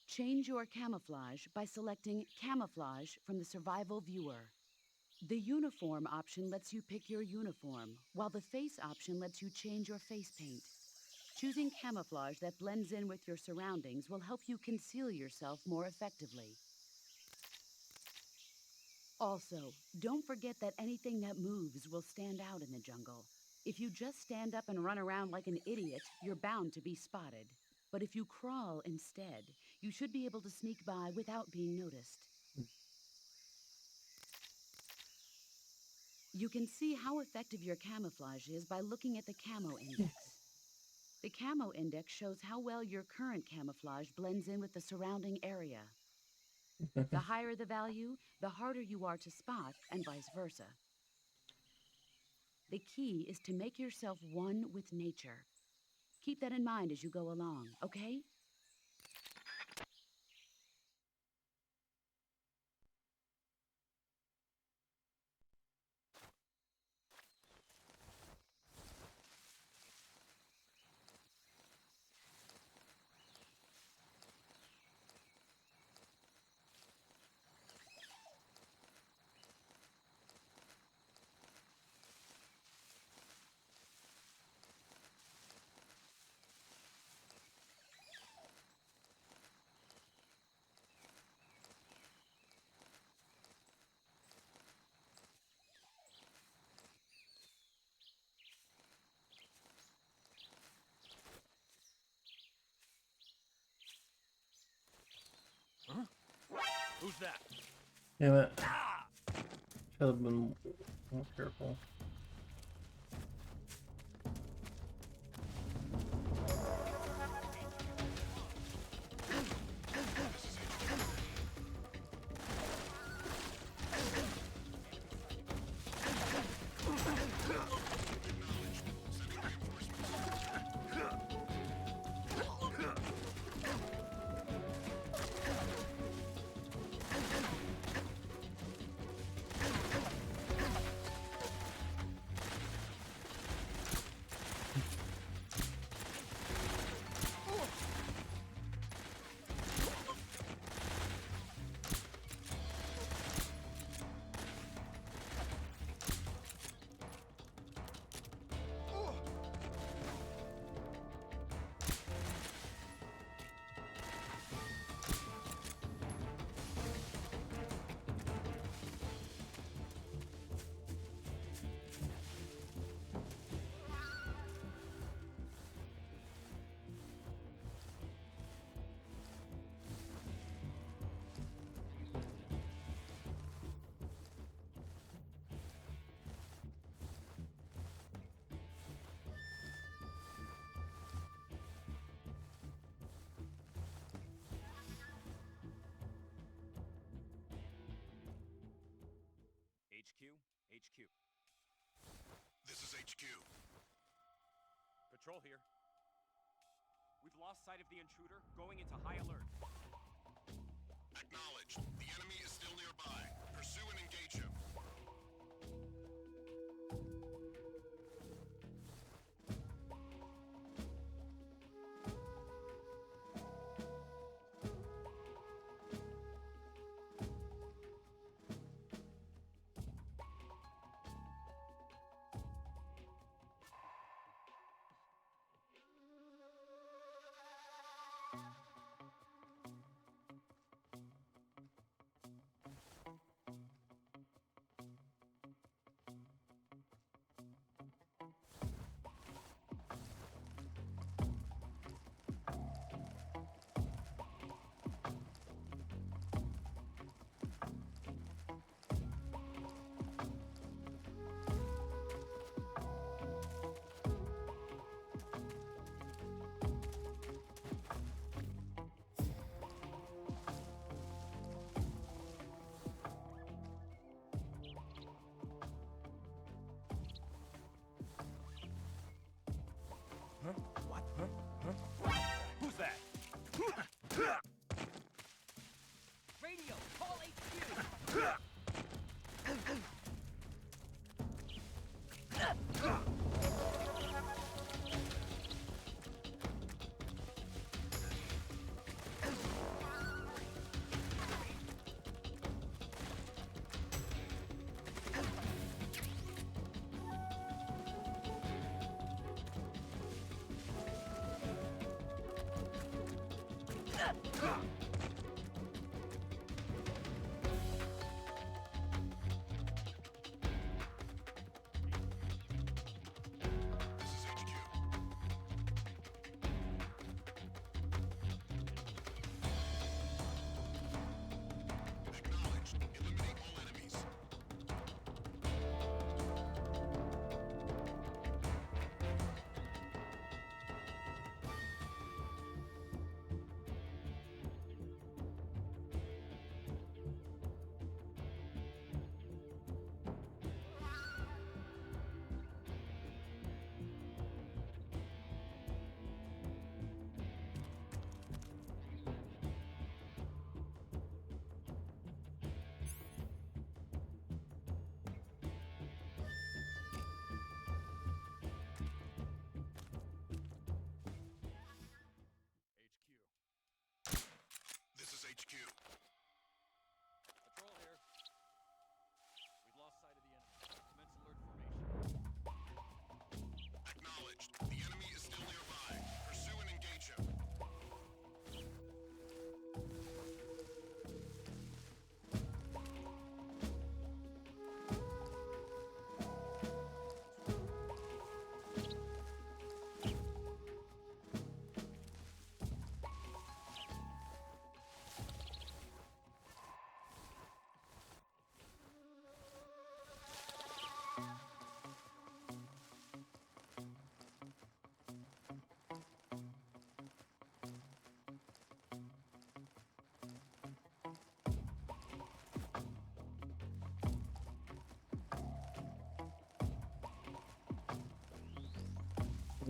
Change your camouflage by selecting Camouflage from the Survival Viewer. The Uniform option lets you pick your uniform, while the Face option lets you change your face paint. Choosing camouflage that blends in with your surroundings will help you conceal yourself more effectively. Also, don't forget that anything that moves will stand out in the jungle. If you just stand up and run around like an idiot, you're bound to be spotted. But if you crawl instead, you should be able to sneak by without being noticed. You can see how effective your camouflage is by looking at the Camo Index. The Camo Index shows how well your current camouflage blends in with the surrounding area. The higher the value, the harder you are to spot, and vice versa. The key is to make yourself one with nature. Keep that in mind as you go along, okay? that? Damn it. Should have been more careful. HQ. This is HQ. Patrol here. We've lost sight of the intruder, going into high alert. Acknowledged. The enemy is still nearby. Pursue and engage him. What? Who's that? Radio, call HQ!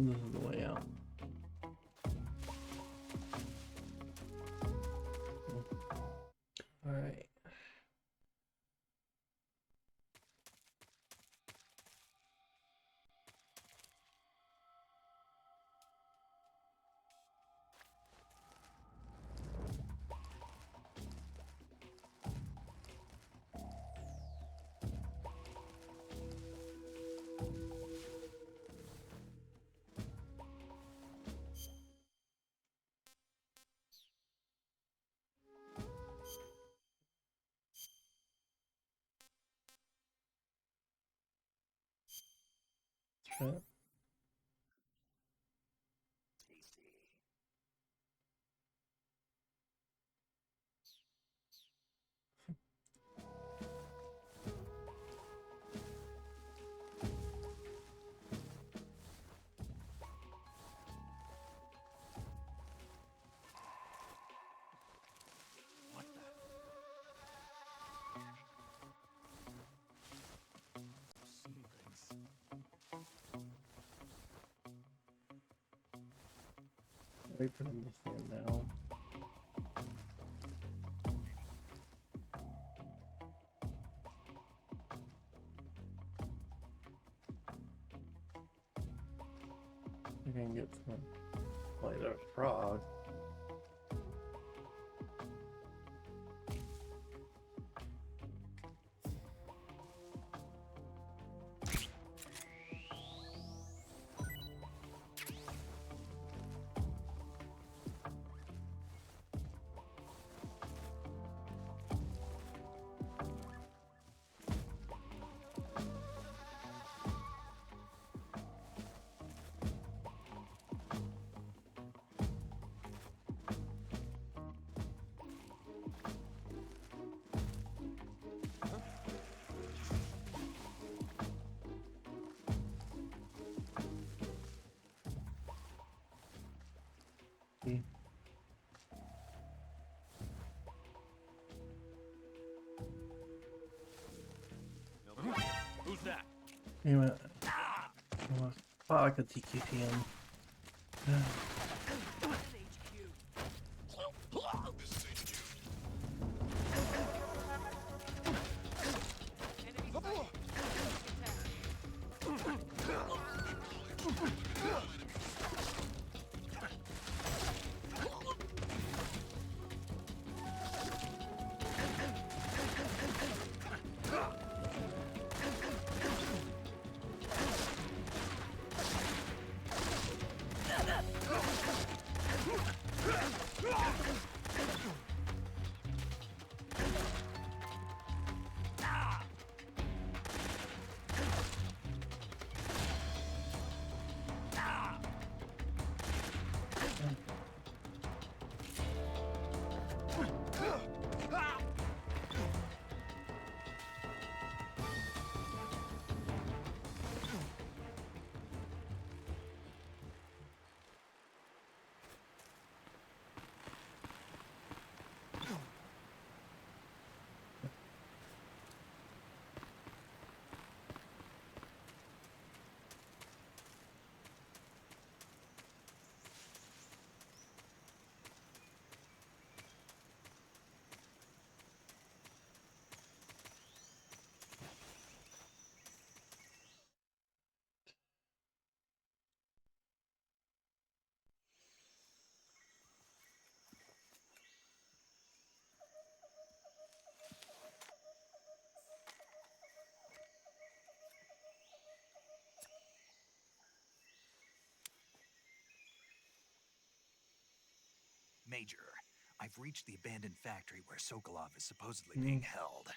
This is the way out. Alright. Shit. Wait for them to stand down. I can get some. Wait, there's frog. Who's that? Damn it. Thought I could TQT him. Major, I've reached the abandoned factory where Sokolov is supposedly being held.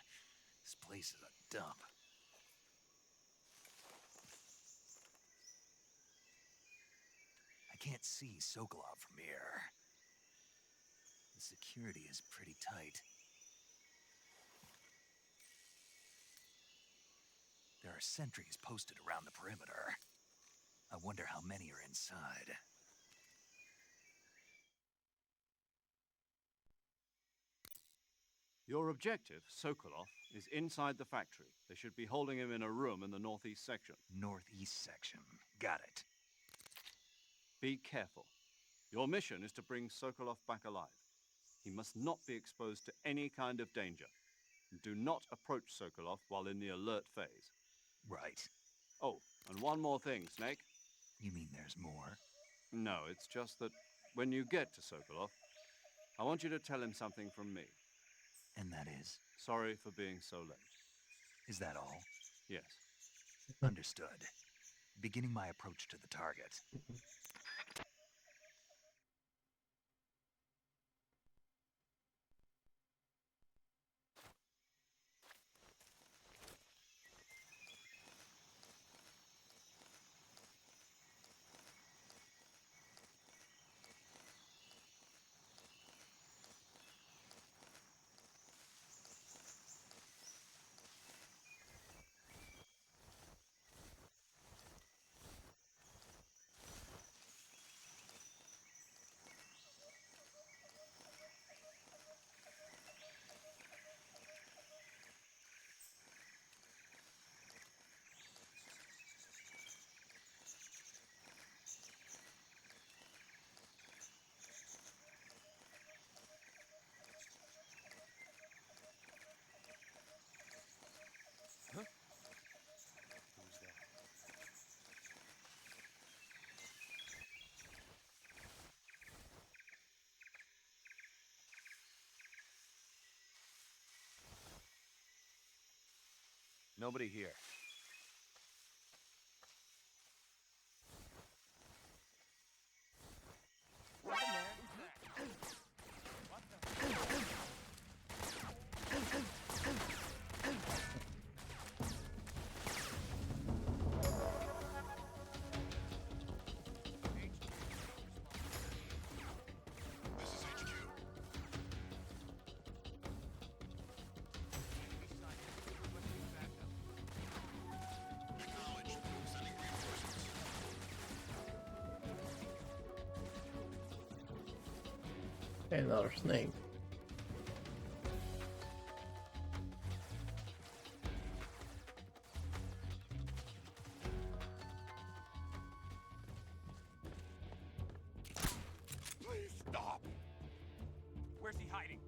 This place is a dump. I can't see Sokolov from here. The security is pretty tight. There are sentries posted around the perimeter. I wonder how many are inside. Your objective, Sokolov, is inside the factory. They should be holding him in a room in the northeast section. Northeast section. Got it. Be careful. Your mission is to bring Sokolov back alive. He must not be exposed to any kind of danger. Do not approach Sokolov while in the alert phase. Right. Oh, and one more thing, Snake. You mean there's more? No, it's just that when you get to Sokolov, I want you to tell him something from me. And that is? Sorry for being so late. Is that all? Yes. Understood. Beginning my approach to the target. Nobody here. And another snake. Please stop! Where's he hiding?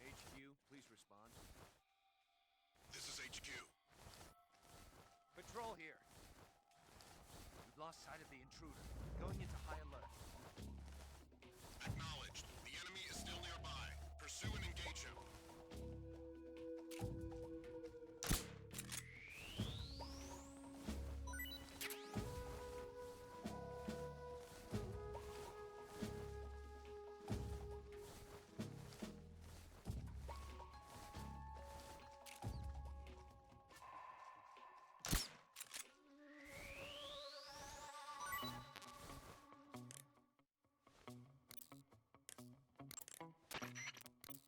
HQ, please respond. This is HQ. Patrol here. We've lost sight of the intruder. Going into high alert. Acknowledged. The enemy is still nearby. Pursue and engage him.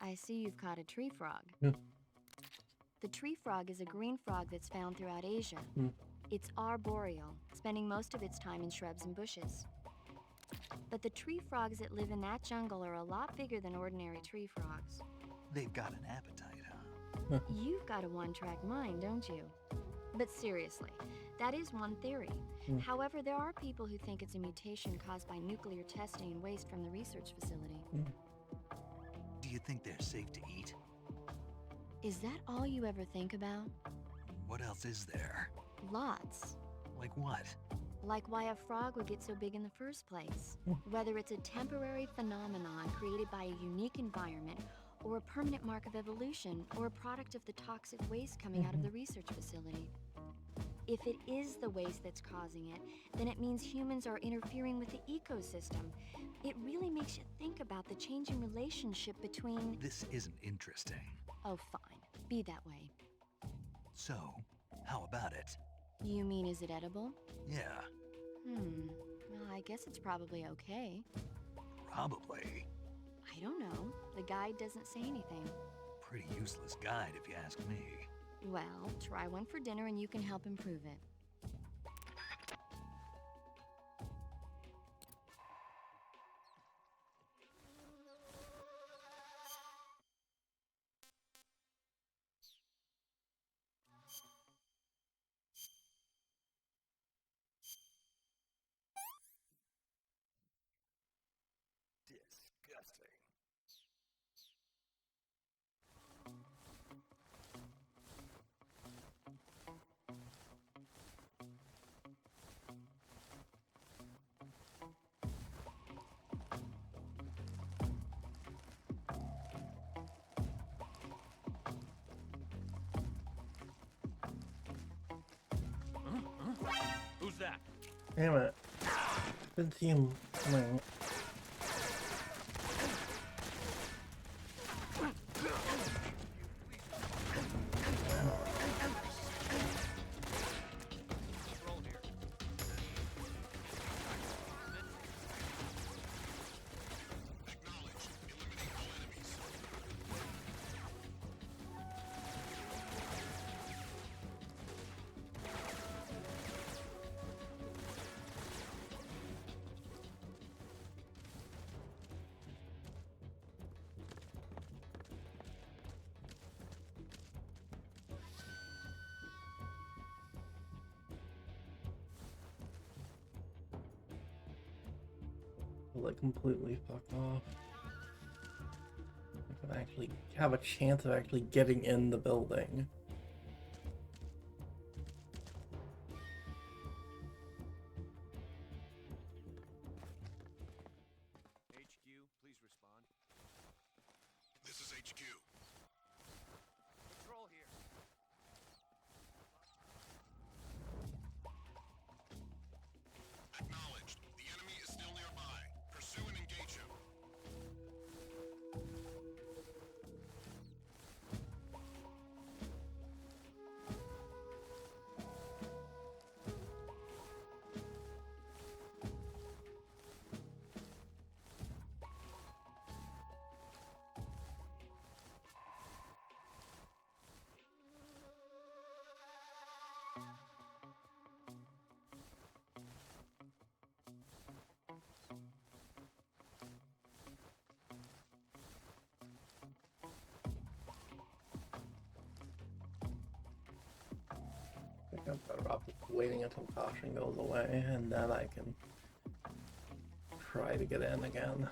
I see you've caught a tree frog. Hmm. The tree frog is a green frog that's found throughout Asia. Hmm. It's arboreal, spending most of its time in shrubs and bushes. But the tree frogs that live in that jungle are a lot bigger than ordinary tree frogs. They've got an appetite, huh? You've got a one-track mind, don't you? But seriously, that is one theory. However, there are people who think it's a mutation caused by nuclear testing and waste from the research facility. Do you think they're safe to eat? Is that all you ever think about? What else is there? Lots. Like what? Like why a frog would get so big in the first place. Whether it's a temporary phenomenon created by a unique environment, or a permanent mark of evolution, or a product of the toxic waste coming out of the research facility. If it is the waste that's causing it, then it means humans are interfering with the ecosystem. It really makes you think about the changing relationship between... This isn't interesting. Oh, fine. Be that way. So, how about it? You mean, is it edible? Yeah, Well, I guess it's probably okay. probably. I don't know. The guide doesn't say anything. pretty useless guide if you ask me. Well, try one for dinner and you can help improve it. Disgusting. Who's that? Damn it. Didn't see him coming. Roll here. Acknowledge. Eliminate all enemies. Like completely fuck off. I can actually have a chance of actually getting in the building. HQ, please respond. This is HQ. Patrol here. Acknowledged. The enemy is still nearby. Pursue and engage him. I think I'm better off just waiting until caution goes away, and then I can try to get in again.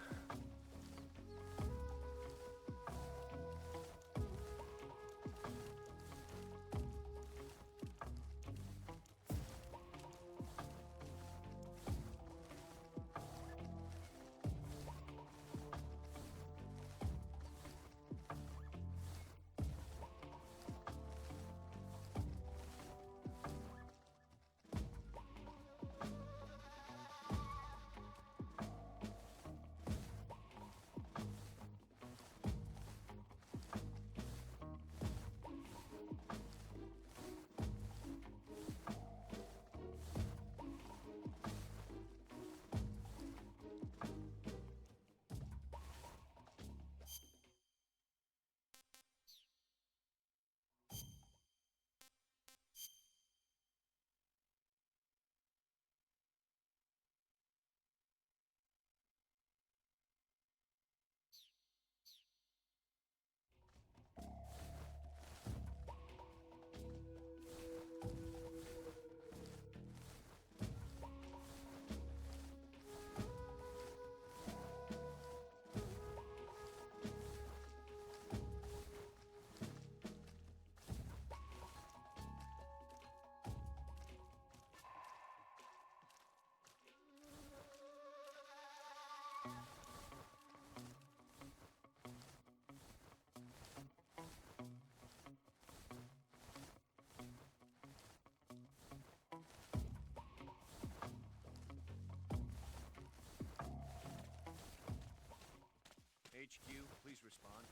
HQ, please respond.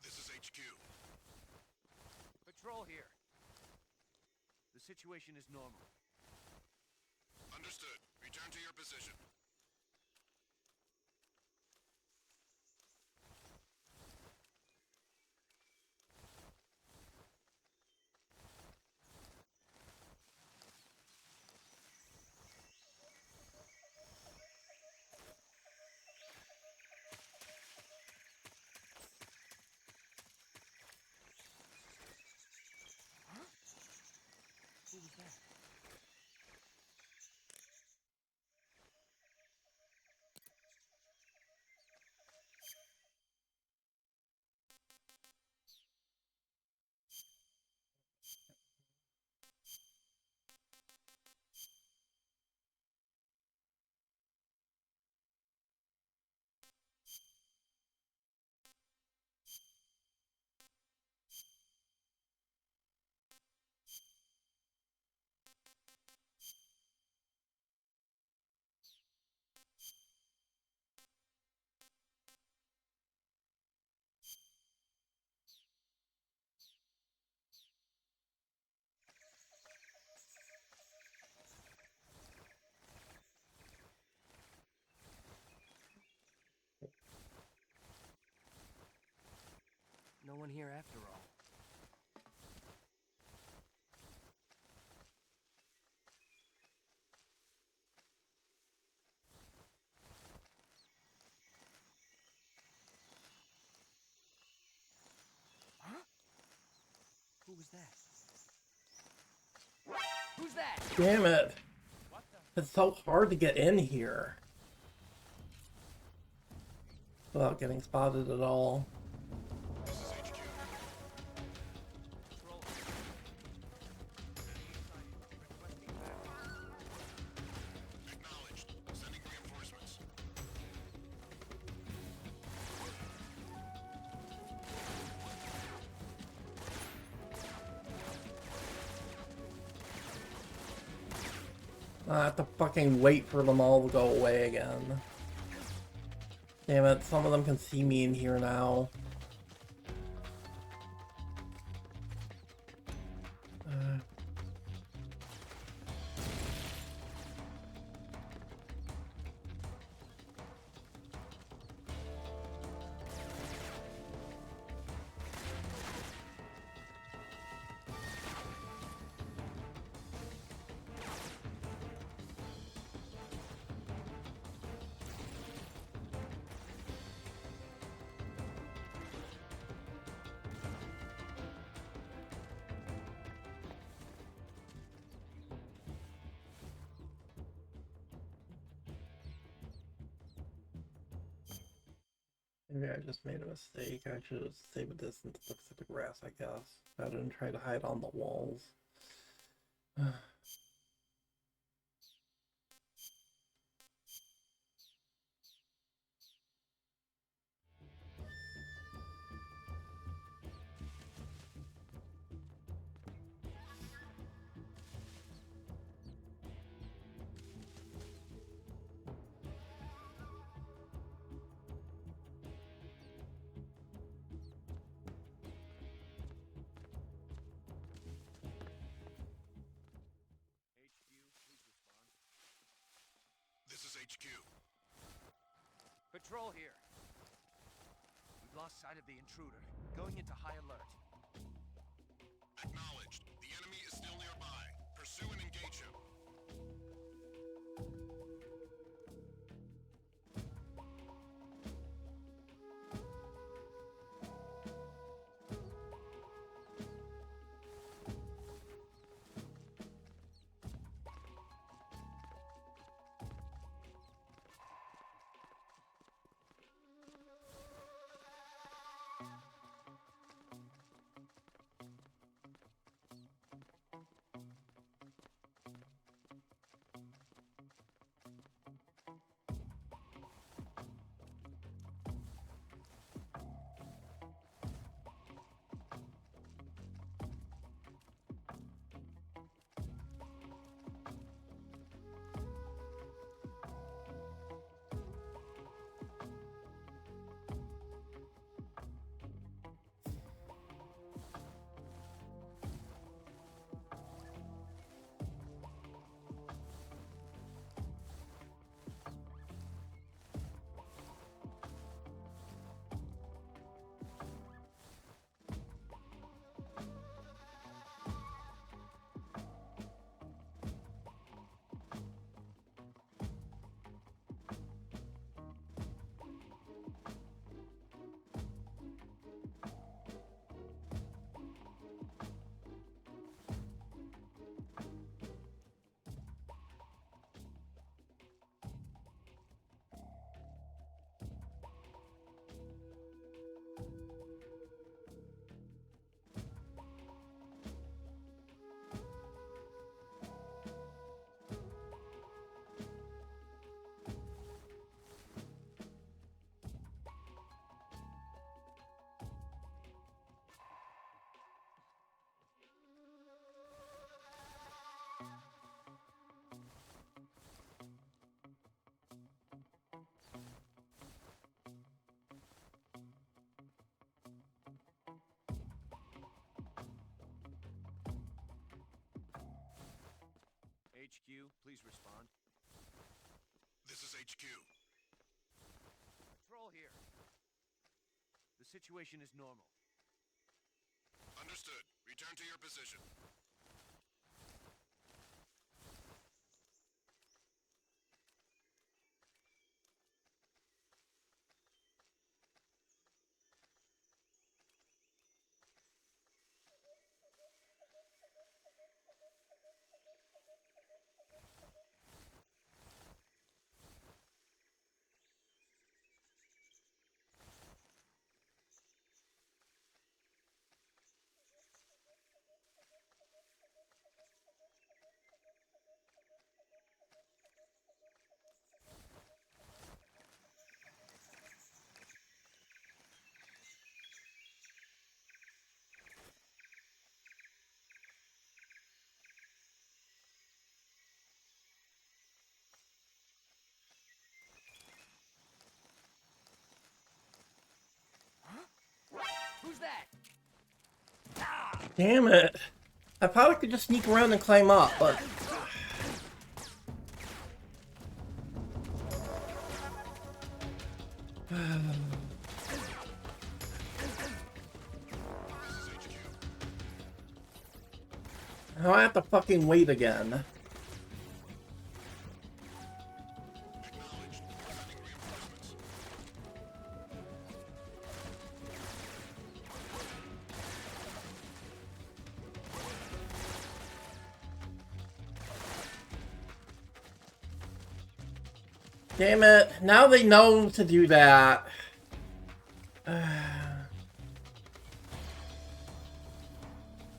This is HQ. Patrol here. The situation is normal. Understood. Return to your position. anyone here after all. Huh? Who was that? Who's that? Damn it. It's so hard to get in here without getting spotted at all. I have to fucking wait for them all to go away again. Damn it, some of them can see me in here now. Maybe I just made a mistake. I should have saved a distance, looked at the grass, I guess. I didn't try to hide on the walls. This is HQ. Patrol here. We've lost sight of the intruder. Going into high alert. Acknowledged. The enemy is still nearby. Pursue and engage him. HQ, please respond. This is HQ. Patrol here. The situation is normal. Return to your position. Who's that? Damn it. I probably could just sneak around and climb up, but... Now I have to fucking wait again. Acknowledged. Sending reinforcements. Damn it. Now they know to do that.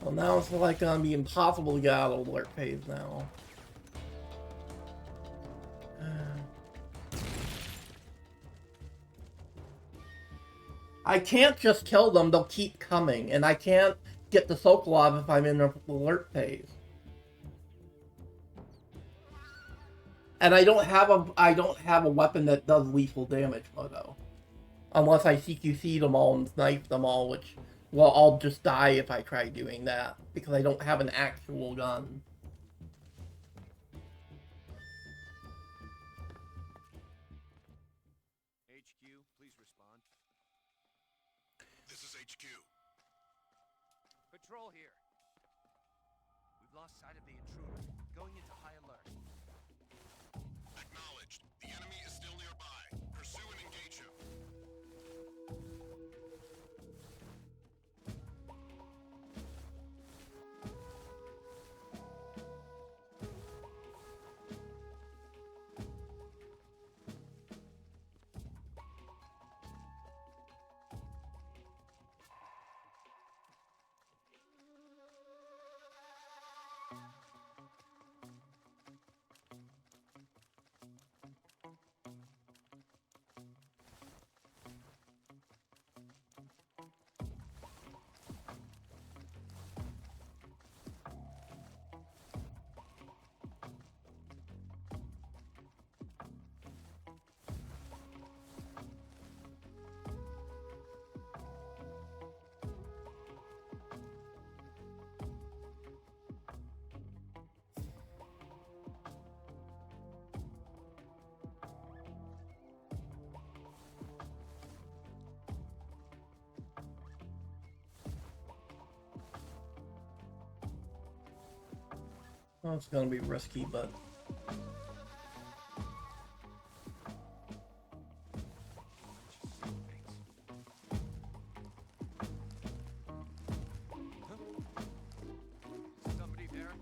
Well, now it's like gonna be impossible to get out of alert phase now. I can't just kill them, they'll keep coming, and I can't get the Sokolov if I'm in an alert phase. And I don't have a weapon that does lethal damage, Moto. Unless I CQC them all and snipe them all, which, well, I'll just die if I try doing that, because I don't have an actual gun. HQ, please respond. This is HQ. Patrol here. We've lost sight of the intruder. Going into high alert. Acknowledged. The enemy is still nearby. Pursue and engage him. Well, it's gonna be risky, but... Somebody there?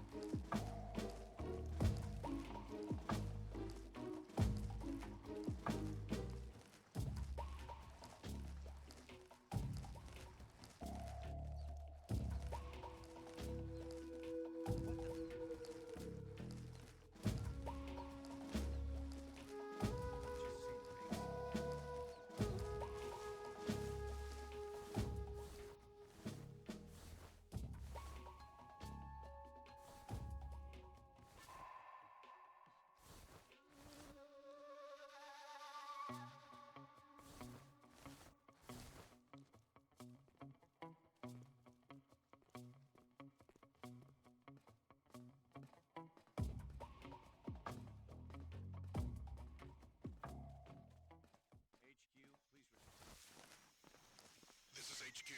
This is HQ.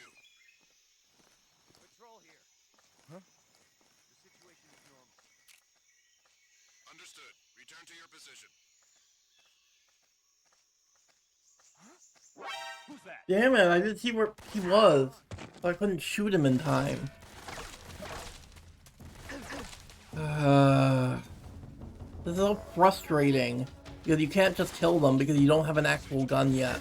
Patrol here. to your position. Who's that? Damn it, I didn't see where he was. So I couldn't shoot him in time. This is so frustrating. Because you can't just kill them because you don't have an actual gun yet.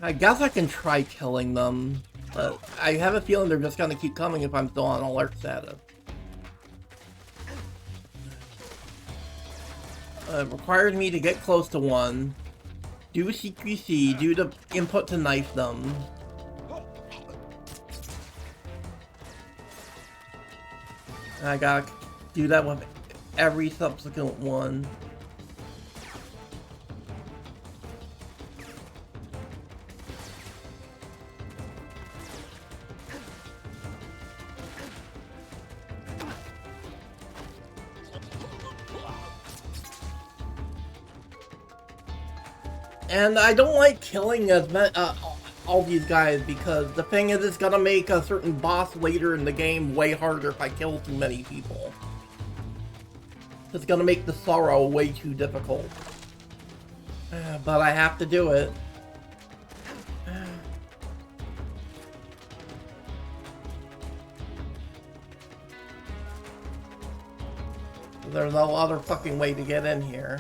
I guess I can try killing them, but I have a feeling they're just gonna keep coming if I'm still on alert status. It requires me to get close to one, do CQC, do the input to knife them. And I gotta do that with every subsequent one. And I don't like killing all these guys because the thing is it's gonna make a certain boss later in the game way harder if I kill too many people. It's gonna make the sorrow way too difficult. But I have to do it. There's no other fucking way to get in here.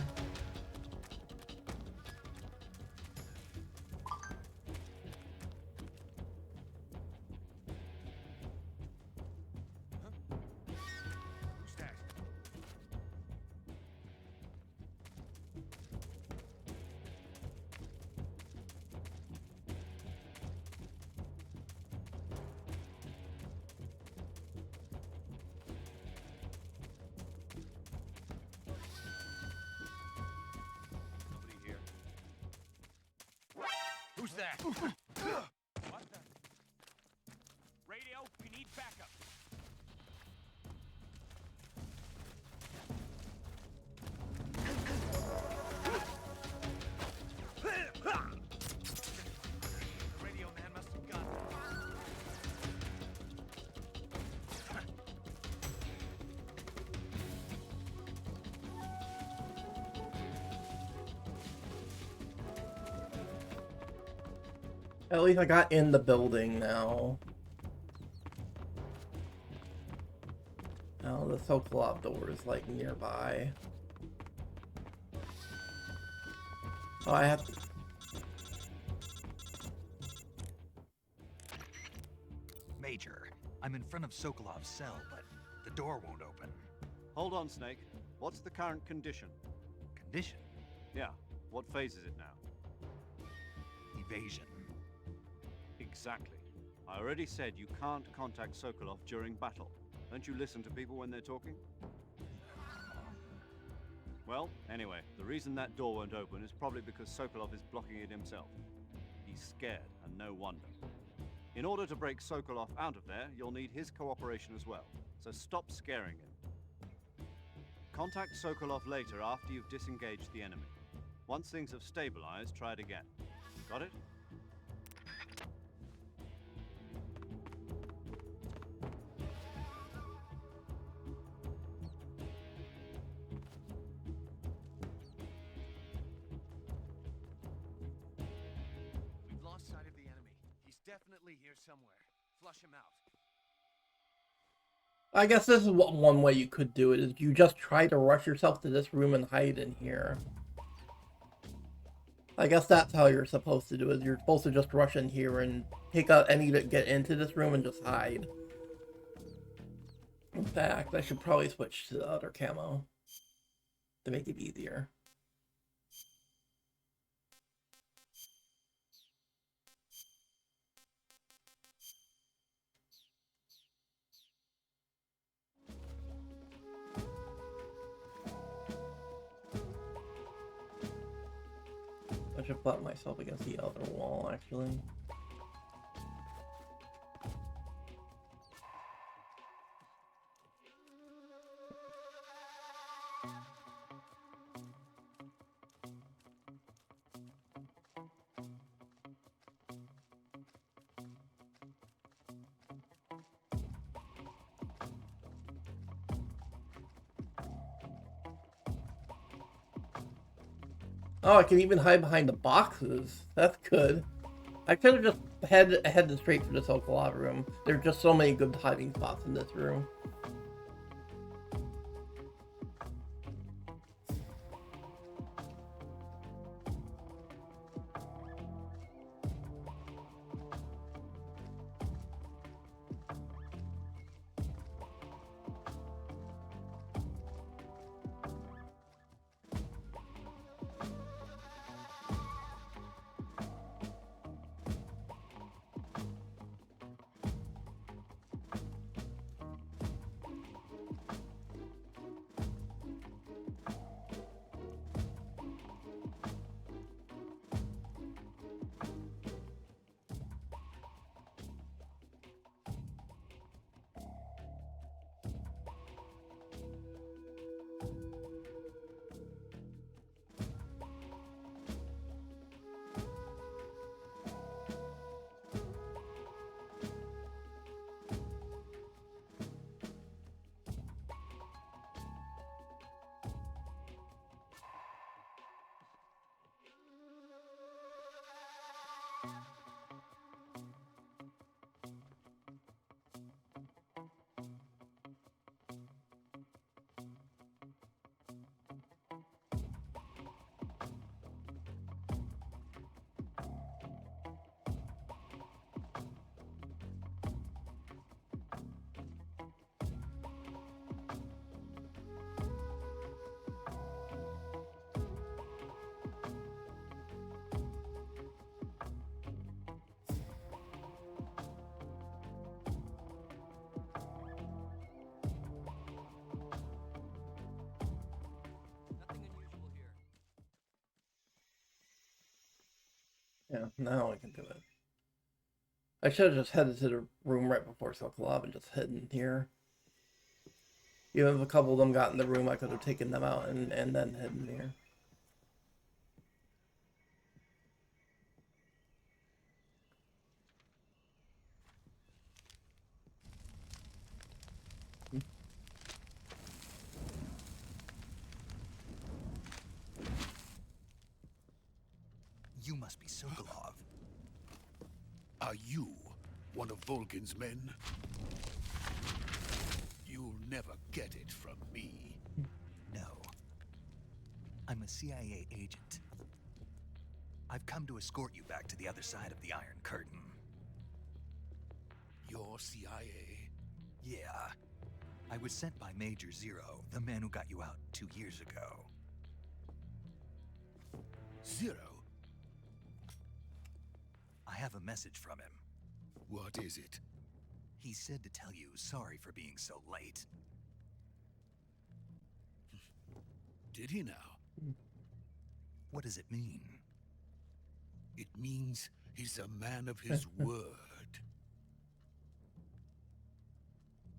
Who's that? What the? Radio, we need backup. The radio man must have gone. At least I got in the building now. Now the Sokolov door is like nearby. Oh, I have to... Major, I'm in front of Sokolov's cell, but the door won't open. Hold on, Snake. What's the current condition? Condition? Yeah. What phase is it now? Evasion. Exactly. I already said you can't contact Sokolov during battle. Don't you listen to people when they're talking? Well, anyway, the reason that door won't open is probably because Sokolov is blocking it himself. He's scared, and no wonder. In order to break Sokolov out of there, you'll need his cooperation as well. So stop scaring him. Contact Sokolov later after you've disengaged the enemy. Once things have stabilized, try it again. Got it? We've lost sight of the enemy. He's definitely here somewhere. Flush him out. I guess this is one way you could do it, is you just try to rush yourself to this room and hide in here. I guess that's how you're supposed to do it. You're supposed to just rush in here and pick up any that get into this room and just hide. In fact, I should probably switch to the other camo to make it easier. I should butt myself against the other wall, actually. Oh, I can even hide behind the boxes. That's good. I could have just headed straight for the Sokolov room. There's just so many good hiding spots in this room. Yeah, now I can do it. I should have just headed to the room right before Sokolov and just hidden here. Even if a couple of them got in the room, I could have taken them out and then hidden here. You must be Sokolov. Are you one of Volgin's men? You'll never get it from me. No. I'm a CIA agent. I've come to escort you back to the other side of the Iron Curtain. You're CIA? Yeah. I was sent by Major Zero, the man who got you out 2 years ago. Zero? I have a message from him. What is it? He said to tell you sorry for being so late. Did he now? What does it mean? It means he's a man of his word.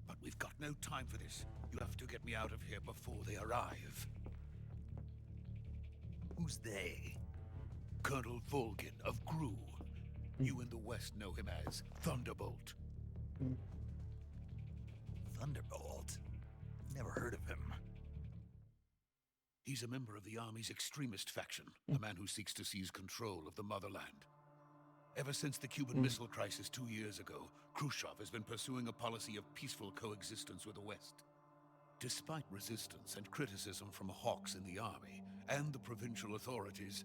But we've got no time for this. You have to get me out of here before they arrive. Who's they? Colonel Volgin of Gru. You in the West know him as Thunderbolt. Thunderbolt? Never heard of him. He's a member of the Army's extremist faction, a man who seeks to seize control of the motherland. Ever since the Cuban Missile Crisis 2 years ago, Khrushchev has been pursuing a policy of peaceful coexistence with the West. Despite resistance and criticism from hawks in the army and the provincial authorities,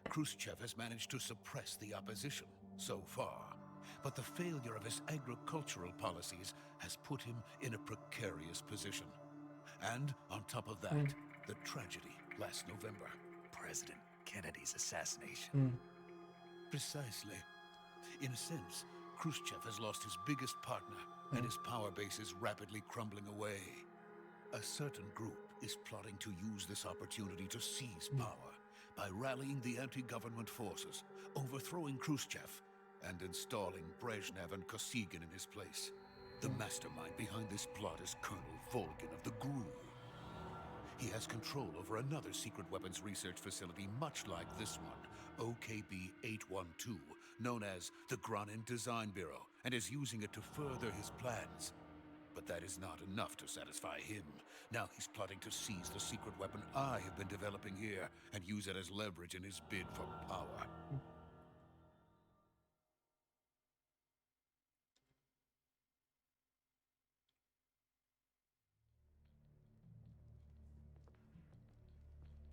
Khrushchev has managed to suppress the opposition so far. But the failure of his agricultural policies has put him in a precarious position. And on top of that, the tragedy last November. President Kennedy's assassination. Precisely. In a sense, Khrushchev has lost his biggest partner, and his power base is rapidly crumbling away. A certain group is plotting to use this opportunity to seize power by rallying the anti-government forces, overthrowing Khrushchev, and installing Brezhnev and Kosygin in his place. The mastermind behind this plot is Colonel Volgin of the GRU. He has control over another secret weapons research facility much like this one, OKB-812, known as the Granin Design Bureau, and is using it to further his plans. But that is not enough to satisfy him. Now he's plotting to seize the secret weapon I have been developing here and use it as leverage in his bid for power.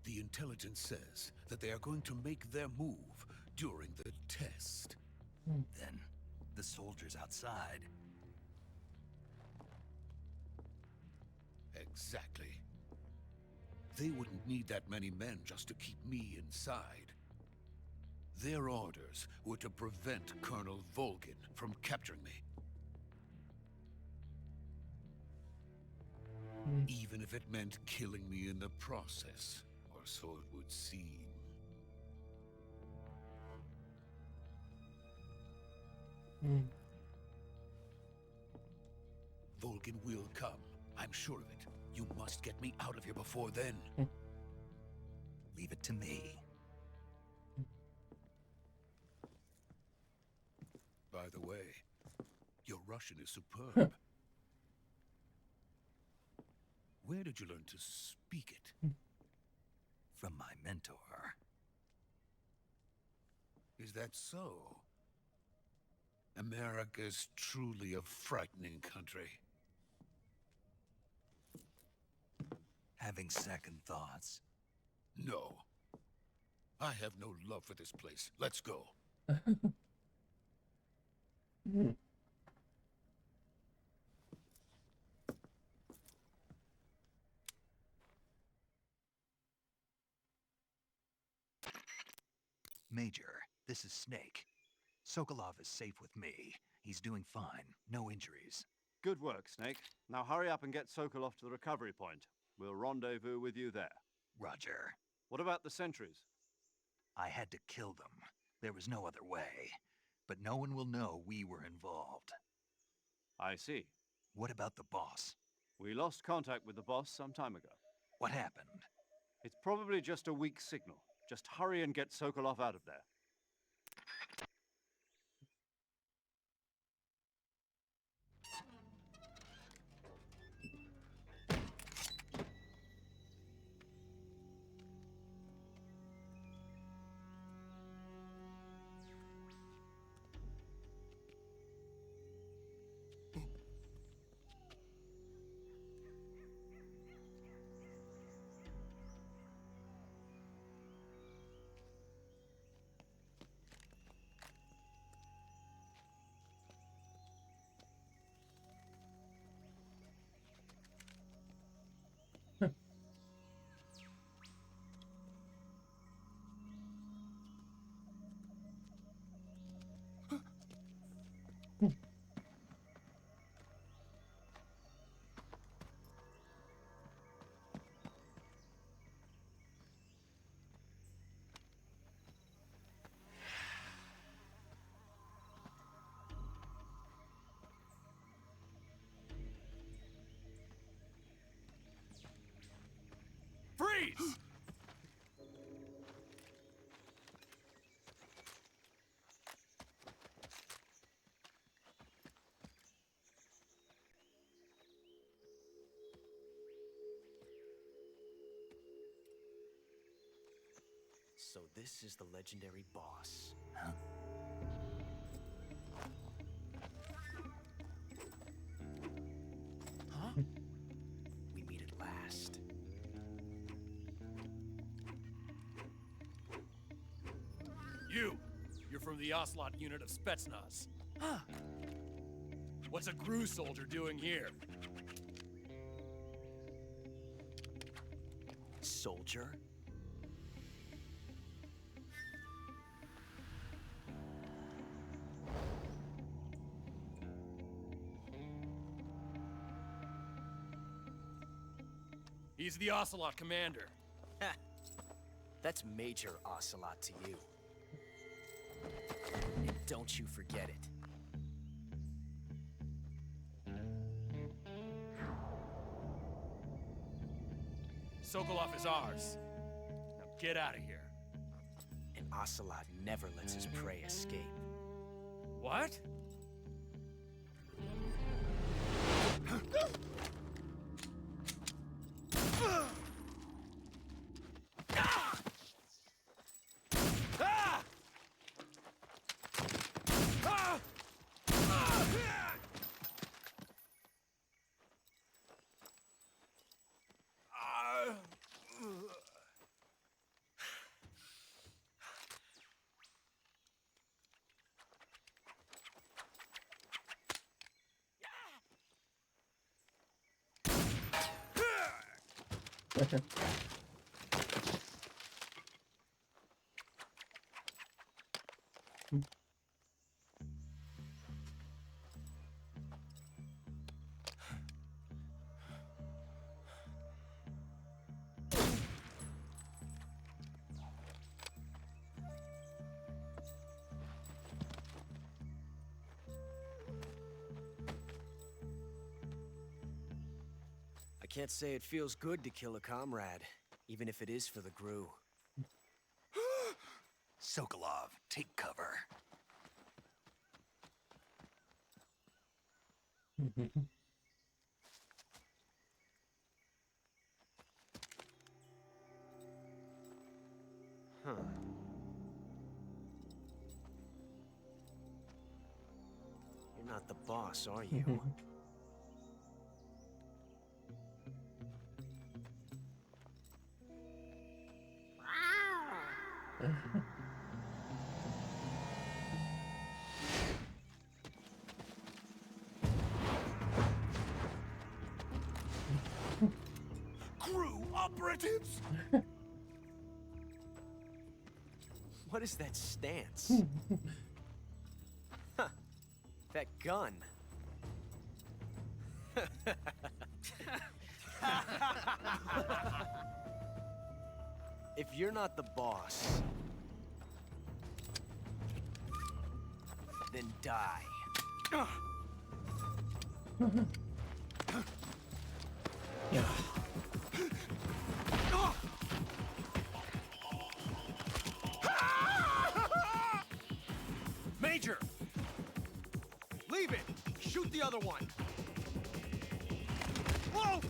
The intelligence says that they are going to make their move during the test. Then, the soldiers outside. Exactly. They wouldn't need that many men just to keep me inside. Their orders were to prevent Colonel Volgin from capturing me. Even if it meant killing me in the process, or so it would seem. Volgin will come. I'm sure of it. You must get me out of here before then. Leave it to me. By the way, your Russian is superb. Where did you learn to speak it? From my mentor. Is that so? America's truly a frightening country. Having second thoughts? No. I have no love for this place. Let's go. Major, this is Snake. Sokolov is safe with me. He's doing fine. No injuries. Good work, Snake. Now hurry up and get Sokolov to the recovery point. We'll rendezvous with you there. Roger. What about the sentries? I had to kill them. There was no other way. But no one will know we were involved. I see. What about the boss? We lost contact with the boss some time ago. What happened? It's probably just a weak signal. Just hurry and get Sokolov out of there. Freeze! So this is the legendary boss. Huh? Huh? We meet at last. You're from the Ocelot unit of Spetsnaz. Huh. What's a GRU soldier doing here? Soldier? He's the Ocelot commander. Ha! That's Major Ocelot to you. And don't you forget it. Sokolov is ours. Now get out of here. And Ocelot never lets his prey escape. What? I can't say it feels good to kill a comrade, even if it is for the Gru. Sokolov, take cover. Huh. You're not the boss, are you? Crew operatives! What is that stance? Huh. That gun. If you're not the boss, then die. Yeah. Major! Leave it! Shoot the other one! Whoa!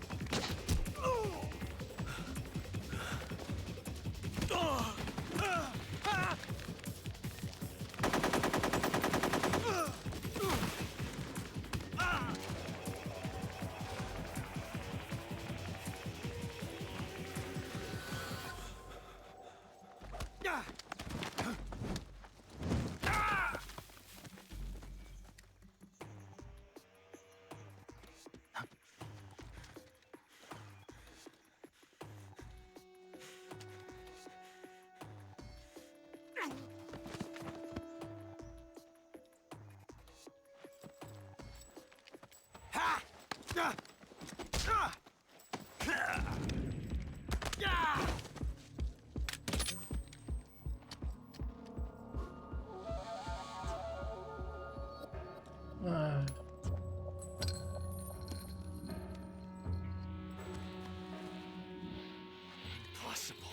Impossible.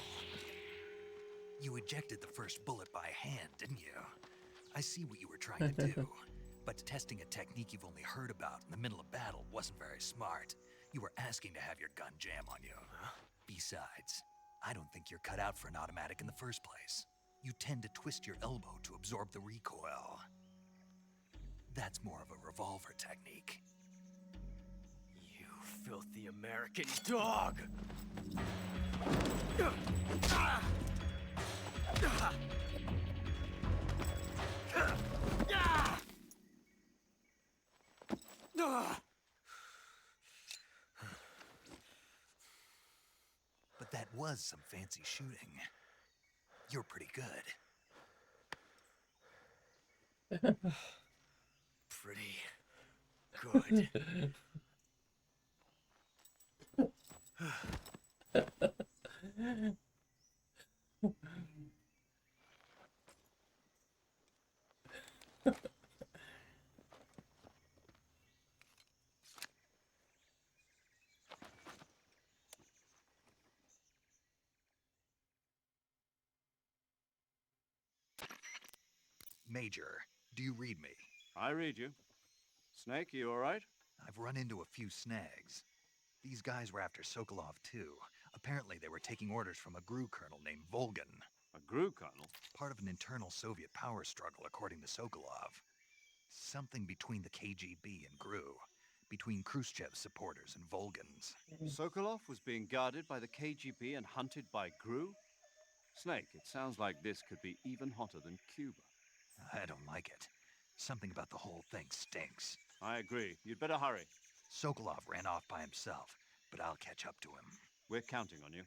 You ejected the first bullet by hand, didn't you? I see what you were trying to do. But testing a technique you've only heard about in the middle of battle wasn't very smart. You were asking to have your gun jam on you. Besides, I don't think you're cut out for an automatic in the first place. You tend to twist your elbow to absorb the recoil. That's more of a revolver technique. You filthy American dog! But that was some fancy shooting. You're pretty good. Pretty good. Major, do you read me? I read you. Snake, you all right? I've run into a few snags. These guys were after Sokolov too. Apparently they were taking orders from a GRU colonel named Volgan. A GRU colonel? Part of an internal Soviet power struggle, according to Sokolov. Something between the KGB and GRU. Between Khrushchev's supporters and Volgan's. Sokolov was being guarded by the KGB and hunted by GRU? Snake, it sounds like this could be even hotter than Cuba. I don't like it. Something about the whole thing stinks. I agree. You'd better hurry. Sokolov ran off by himself, but I'll catch up to him. We're counting on you.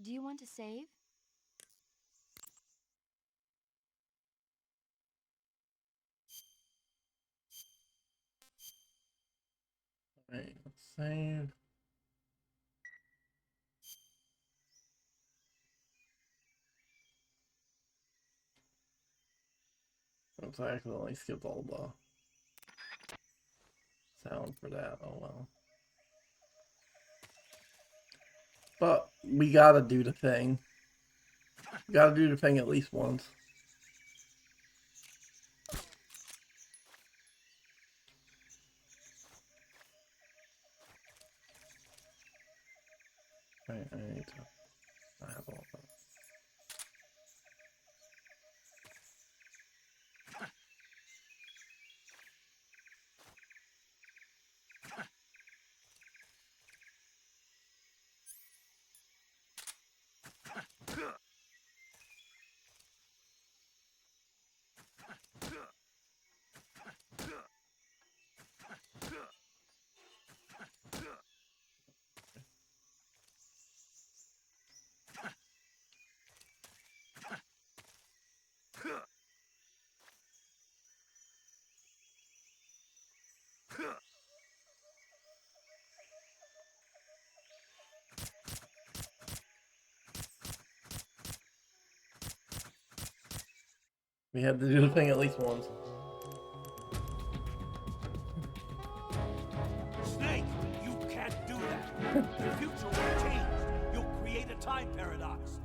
Do you want to save? Alright, let's save. Oops, I accidentally skipped all the sound for that. Oh well. But we gotta do the thing. We gotta do the thing at least once. Right, I need to have all that. We had to do the thing at least once. Snake, you can't do that. The future will change. You'll create a time paradox.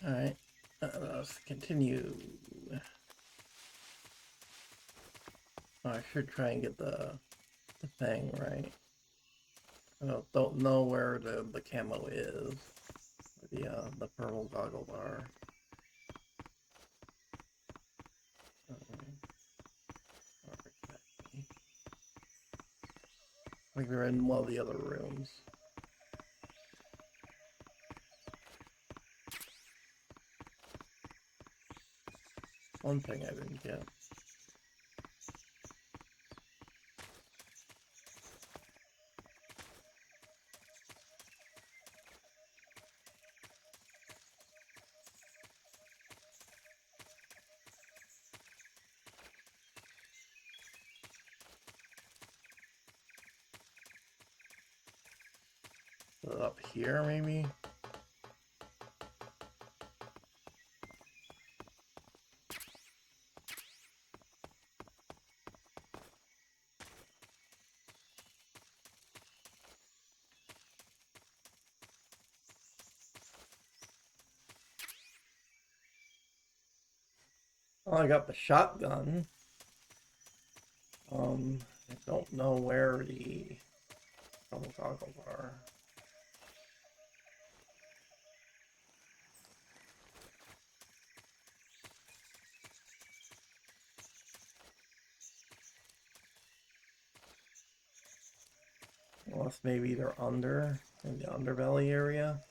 Alright, let's continue. Oh, I should try and get the thing right. I don't know where the camo is. The purple goggles are. Like they're in one of the other rooms. One thing I didn't get. Up here, maybe? Well, I got the shotgun. I don't know where the double goggles are. Unless maybe they're in the underbelly area.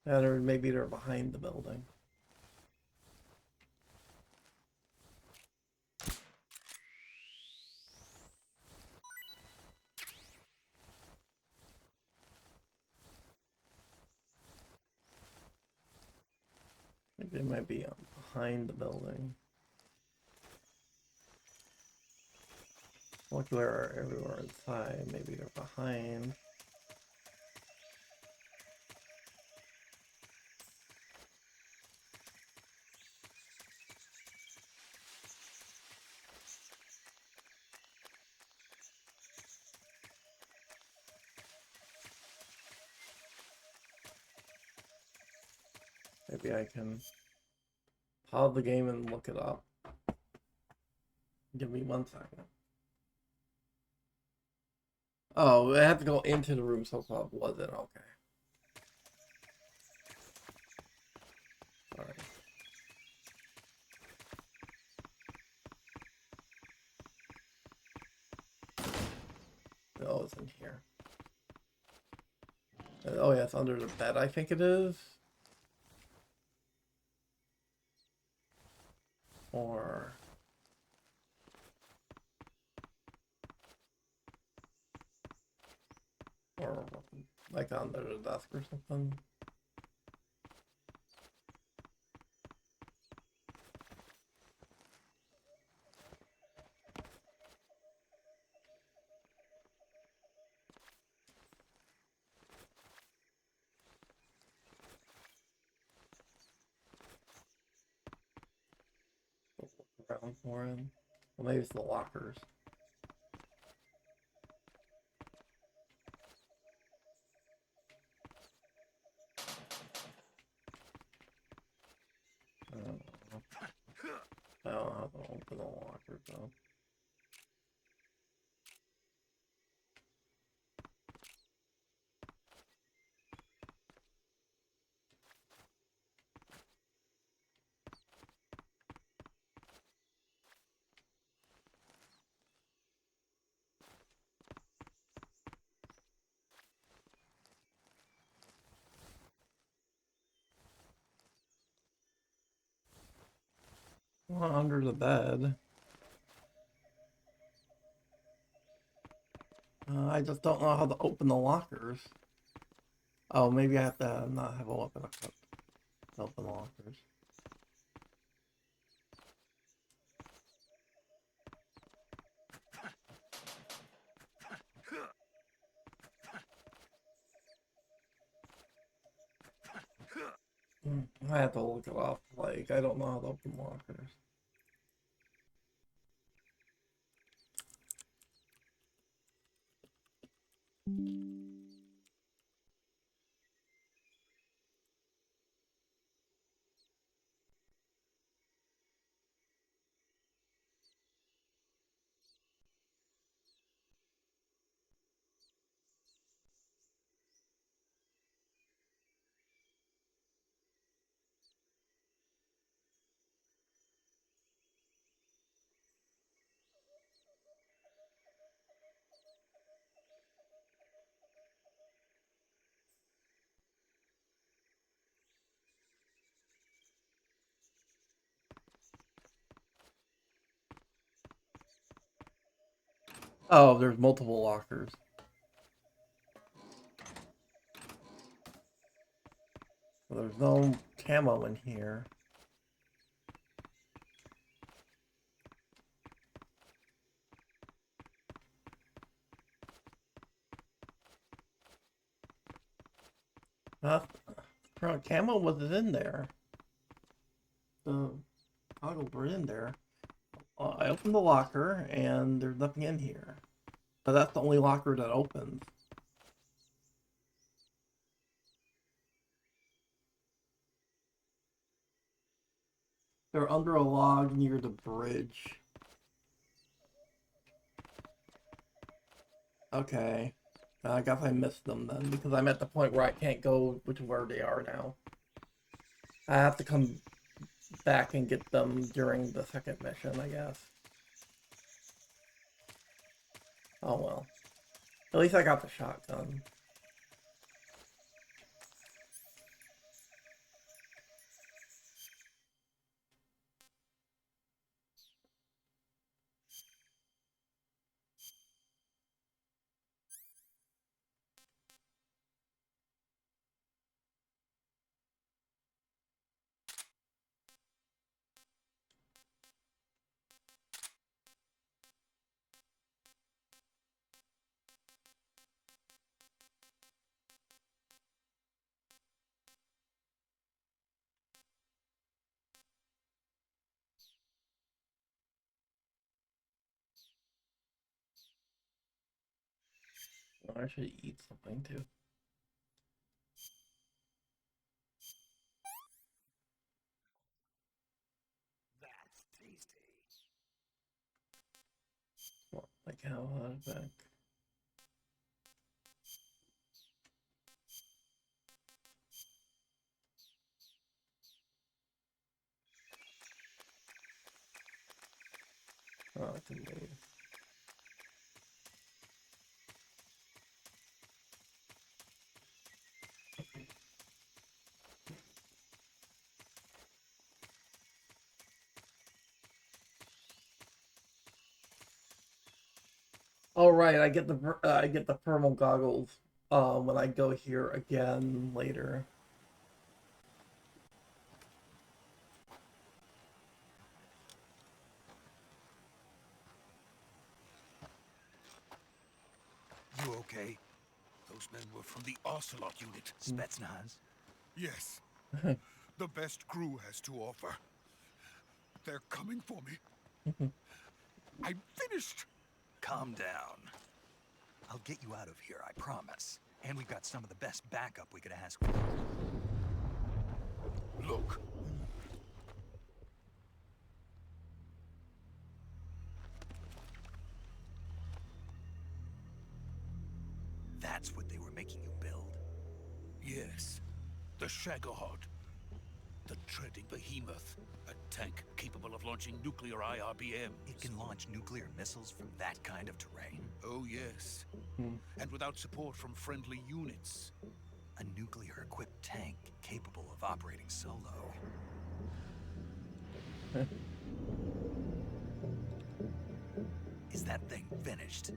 Or maybe they're behind the building. Maybe they might be behind the building. Molecular are everywhere inside. Maybe they're behind. Maybe I can pause the game and look it up. Give me 1 second. Oh, I have to go into the room, Sokolov wasn't. Okay. Alright. Oh, it's in here. Oh, yeah, it's under the bed, I think it is. Or like under the desk or something. Look around for him. Well, maybe it's the lockers. I don't know. I don't know how to open the locker though. Well, under the bed. I just don't know how to open the lockers. Oh, maybe I have to not have a weapon equipped to open the lockers. I have to look it up. Like, I don't know how to open lockers. Oh, there's multiple lockers. Well, there's no camo in here. Camo wasn't in there. The toggles were in there. I opened the locker and there's nothing in here. But that's the only locker that opens. They're under a log near the bridge. Okay. I guess I missed them then, because I'm at the point where I can't go where they are now. I have to come back and get them during the second mission, I guess. Oh well. At least I got the shotgun. I should eat something too. Like how back. Oh, I can wait. All right, I get the thermal goggles when I go here again later. You okay? Those men were from the Ocelot unit. Spetsnaz? Yes. The best crew has to offer. They're coming for me. I'm finished. Calm down. I'll get you out of here, I promise. And we've got some of the best backup we could ask for. Look. That's what they were making you build? Yes. The Shagohod. The treading behemoth. A tank capable of launching nuclear IRBMs. It can launch nuclear missiles from that kind of terrain? Oh, yes. And without support from friendly units. A nuclear-equipped tank capable of operating solo. Is that thing finished?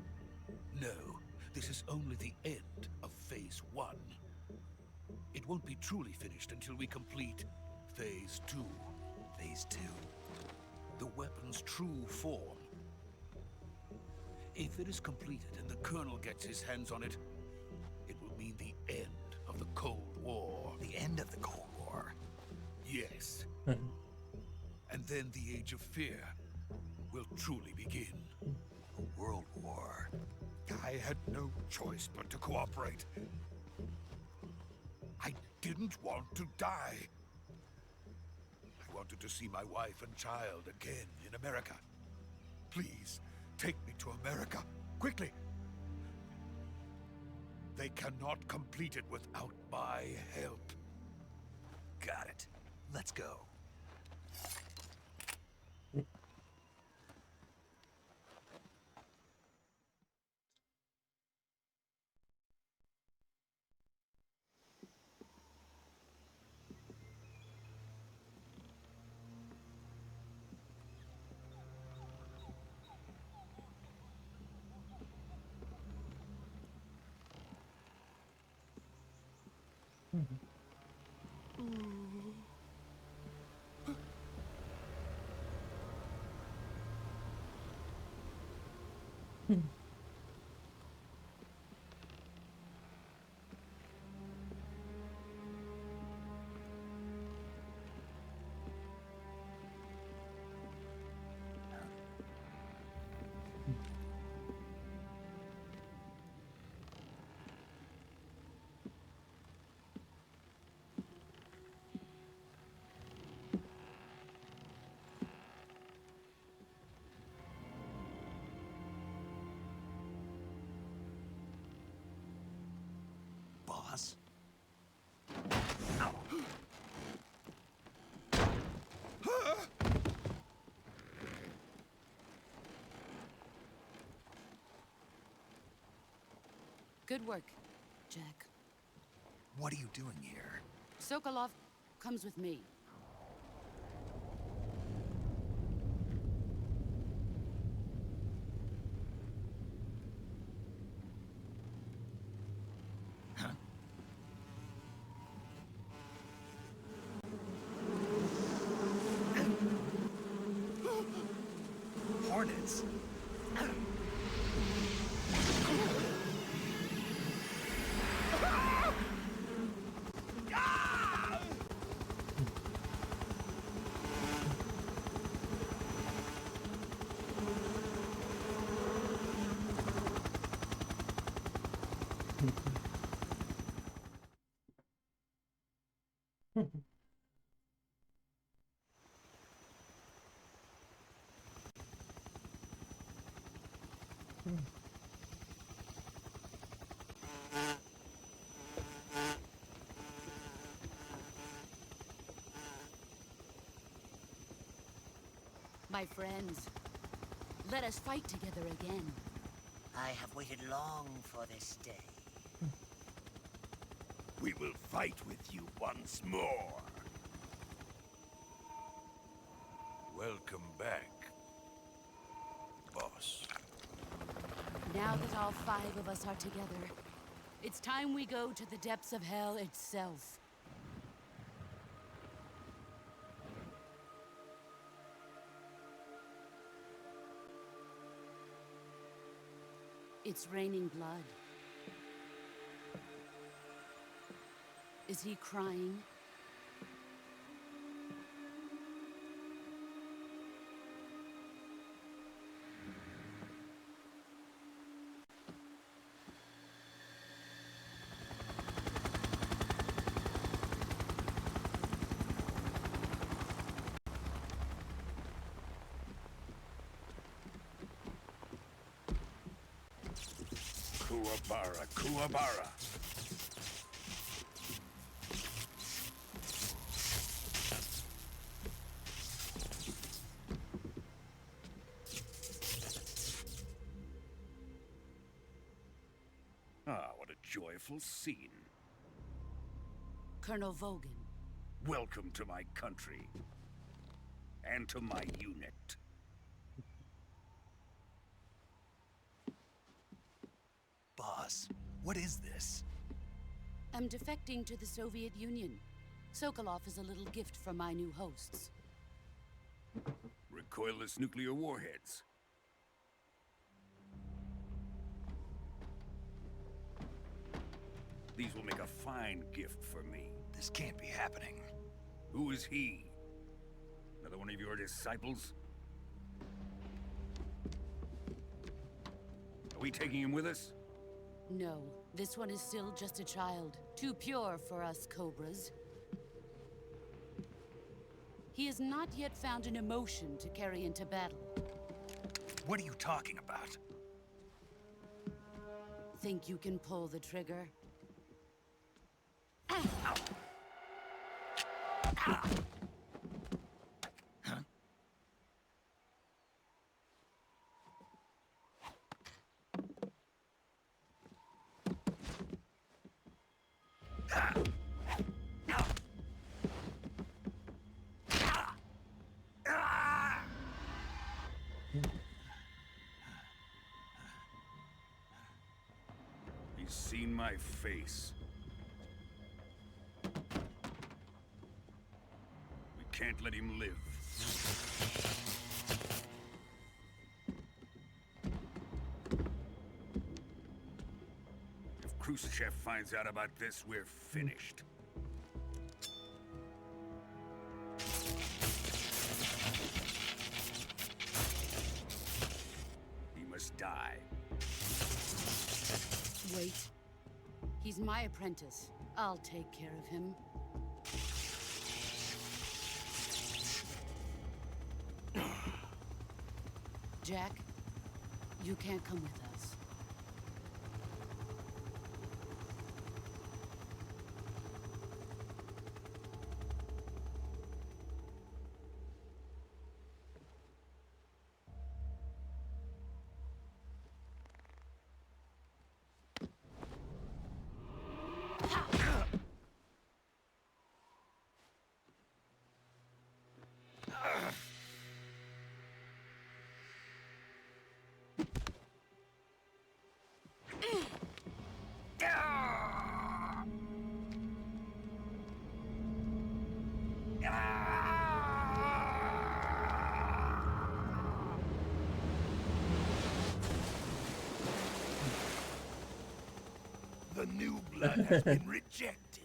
No. This is only the end of Phase 1. It won't be truly finished until we complete Phase 2. Phase 2? The weapon's true form. If it is completed and the Colonel gets his hands on it, it will mean the end of the Cold War. The end of the Cold War? Yes. And then the Age of Fear will truly begin. A world war. I had no choice but to cooperate. I didn't want to die. I wanted to see my wife and child again in America. Please, take me to America, quickly. They cannot complete it without my help. Got it. Let's go. Boss? Good work, Jack. What are you doing here? Sokolov comes with me. Hornets? My friends, let us fight together again. I have waited long for this day. We will fight with you once more. Welcome back, boss. Now that all 5 of us are together, it's time we go to the depths of hell itself. It's raining blood. Is he crying? Kuwabara, Kuwabara. Ah, what a joyful scene. Colonel Vogan. Welcome to my country. And to my unit. Boss, what is this? I'm defecting to the Soviet Union. Sokolov is a little gift from my new hosts. Recoilless nuclear warheads. These will make a fine gift for me. This can't be happening. Who is he? Another one of your disciples? Are we taking him with us? No, this one is still just a child. Too pure for us Cobras. He has not yet found an emotion to carry into battle. What are you talking about? Think you can pull the trigger? He's seen my face. We can't let him live. If Khrushchev finds out about this, we're finished. He must die. Wait. He's my apprentice. I'll take care of him. Jack, you can't come with us. The new blood has been rejected.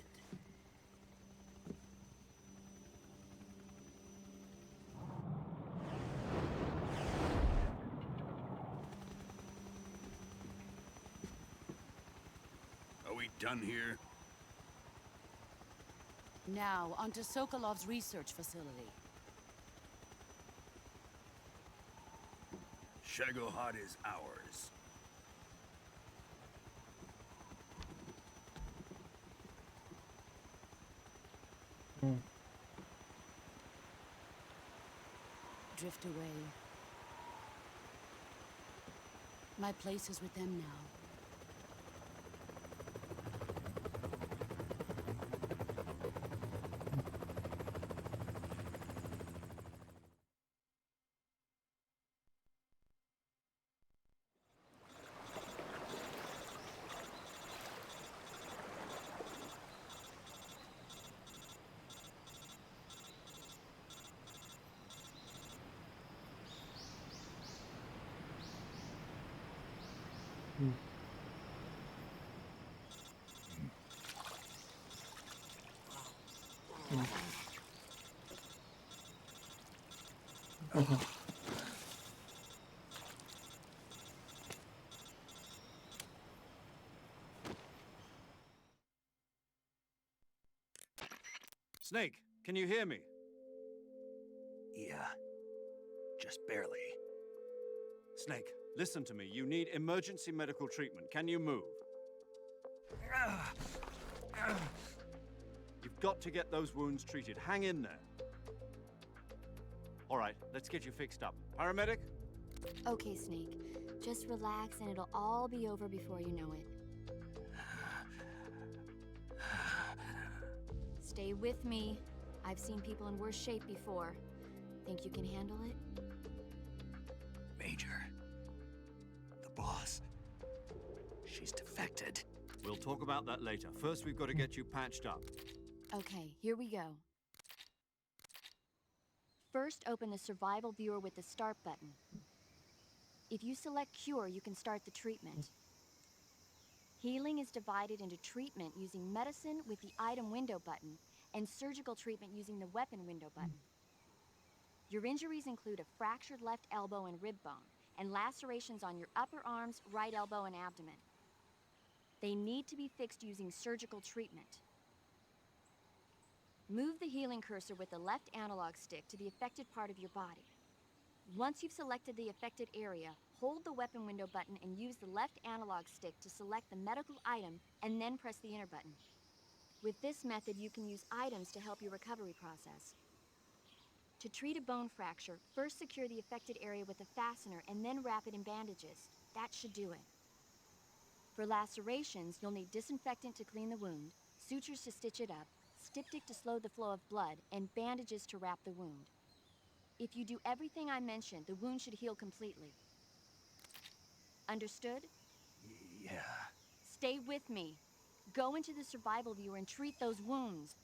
Are we done here? Now, onto Sokolov's research facility. Shagohod is ours. Drift away. My place is with them now. Snake, can you hear me? Yeah. Just barely. Snake, listen to me. You need emergency medical treatment. Can you move? You've got to get those wounds treated. Hang in there. All right, let's get you fixed up. Paramedic? Okay, Snake. Just relax and it'll all be over before you know it. Stay with me. I've seen people in worse shape before. Think you can handle it? Major. The boss. She's defected. We'll talk about that later. First, we've got to get you patched up. Okay, here we go. First, open the survival viewer with the start button. If you select cure, you can start the treatment. Healing is divided into treatment using medicine with the item window button and surgical treatment using the weapon window button. Your injuries include a fractured left elbow and rib bone, and lacerations on your upper arms, right elbow, and abdomen. They need to be fixed using surgical treatment. Move the healing cursor with the left analog stick to the affected part of your body. Once you've selected the affected area, hold the weapon window button and use the left analog stick to select the medical item and then press the enter button. With this method, you can use items to help your recovery process. To treat a bone fracture, first secure the affected area with a fastener and then wrap it in bandages. That should do it. For lacerations, you'll need disinfectant to clean the wound, sutures to stitch it up, styptic to slow the flow of blood, and bandages to wrap the wound. If you do everything I mentioned, the wound should heal completely. Understood? Yeah. Stay with me. Go into the survival viewer and treat those wounds.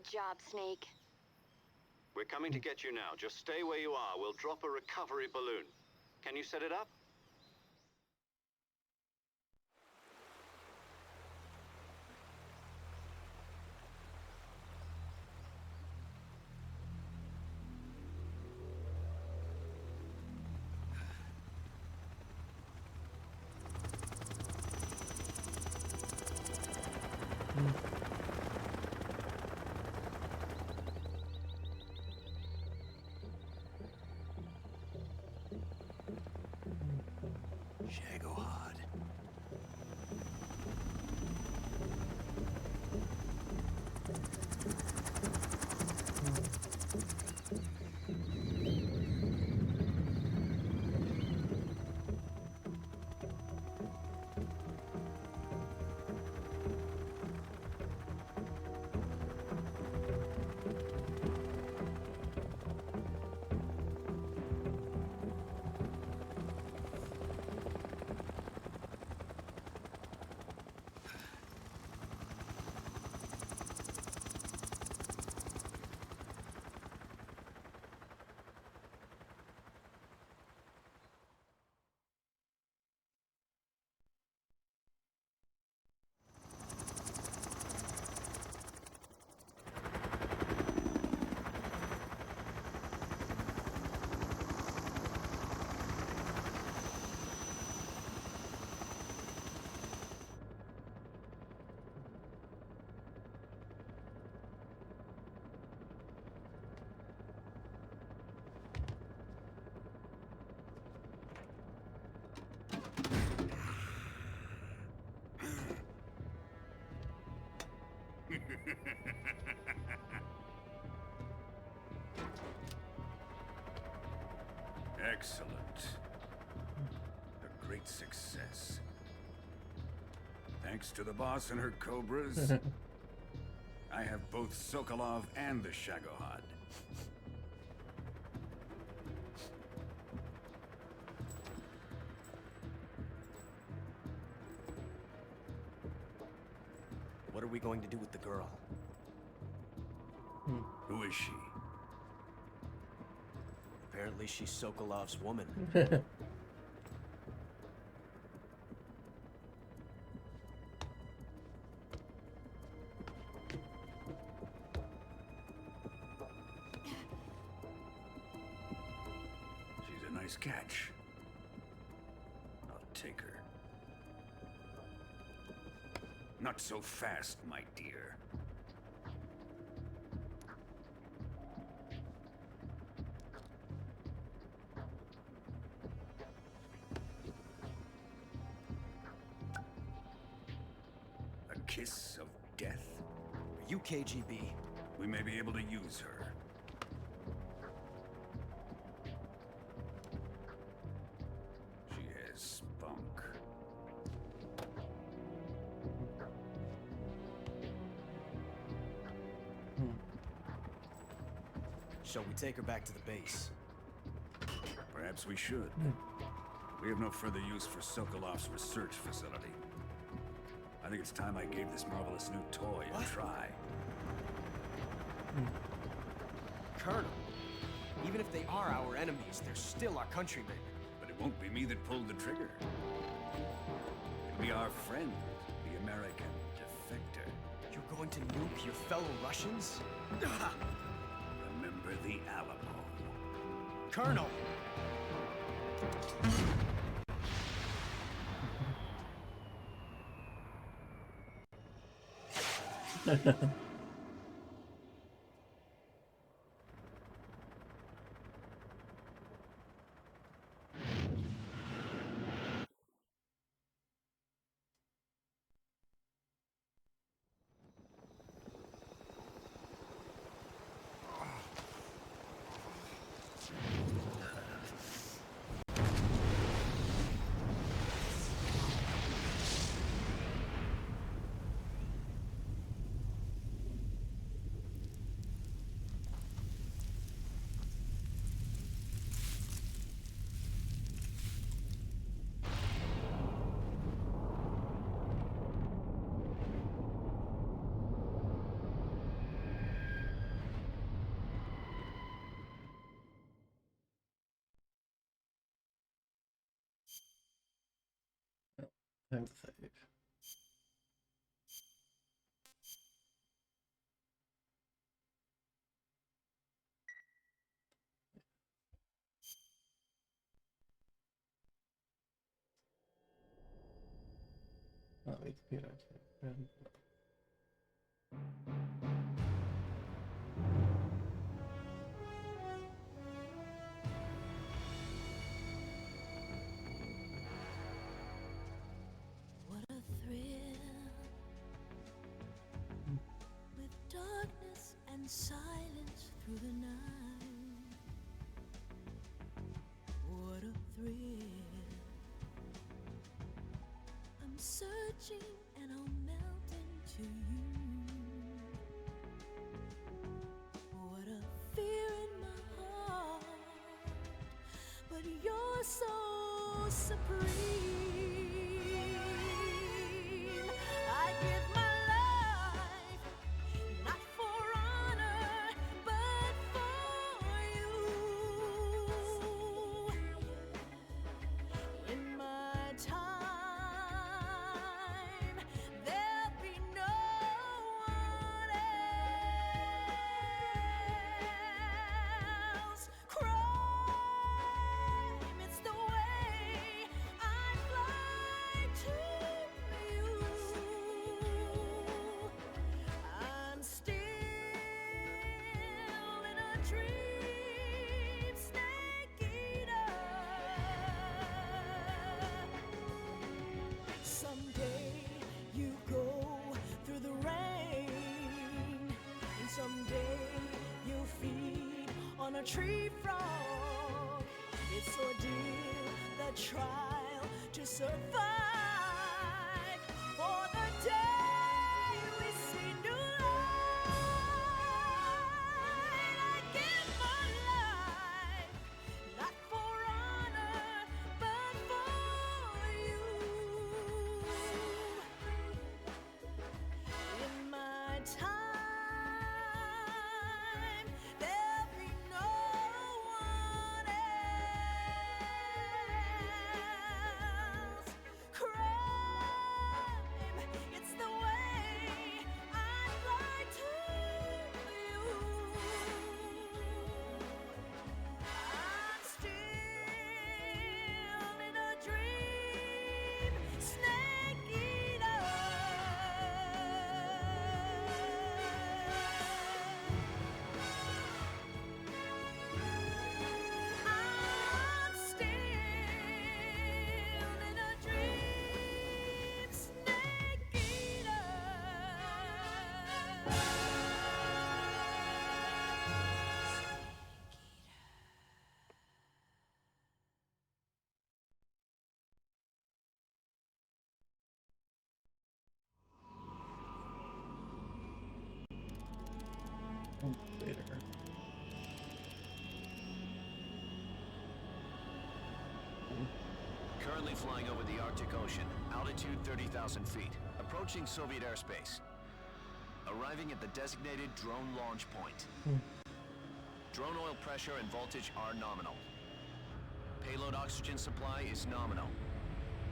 Good job, Snake. We're coming to get you now. Just stay where you are. We'll drop a recovery balloon. Can you set it up? Shagohod. Excellent. A great success. Thanks to the boss and her cobras, I have both Sokolov and the Shagohod. What are we going to do with the girl? Who is she? Apparently she's Sokolov's woman. She's a nice catch. I'll take her. Not so fast, my dear. A kiss of death? Are you KGB? We may be able to use her. She has spunk. Shall we take her back to the base? Perhaps we should. We have no further use for Sokolov's research facility. I think it's time I gave this marvelous new toy a try. Colonel, even if they are our enemies, they're still our countrymen. But it won't be me that pulled the trigger. It'll be our friend, the American defector. You're going to nuke your fellow Russians? Remember the Alamo. Colonel! Time to save. Oh, wait, computer. What a thrill, with darkness and silence through the night. What a thrill. I'm searching and I'll melt into you. What a fear in my heart, but you're so supreme. I give my life, not for honor, but for you. In my time, there'll be no one else. Crime, it's the way I fly to you. I'm still in a dream, snake eater. Someday you go through the rain, and someday you'll feed on a tree frog. It's ordeal, the trial to survive. For the day we see new light, I give my life, not for honor, but for you. In my time, there'll be no one else. Crime, it's the way I fly to you. I'm still in a dream, snake eater. I'm still in a dream, snake eater. Later. Currently flying over the Arctic Ocean, altitude 30,000 feet, approaching Soviet airspace. Arriving at the designated drone launch point. Drone oil pressure and voltage are nominal. Payload oxygen supply is nominal.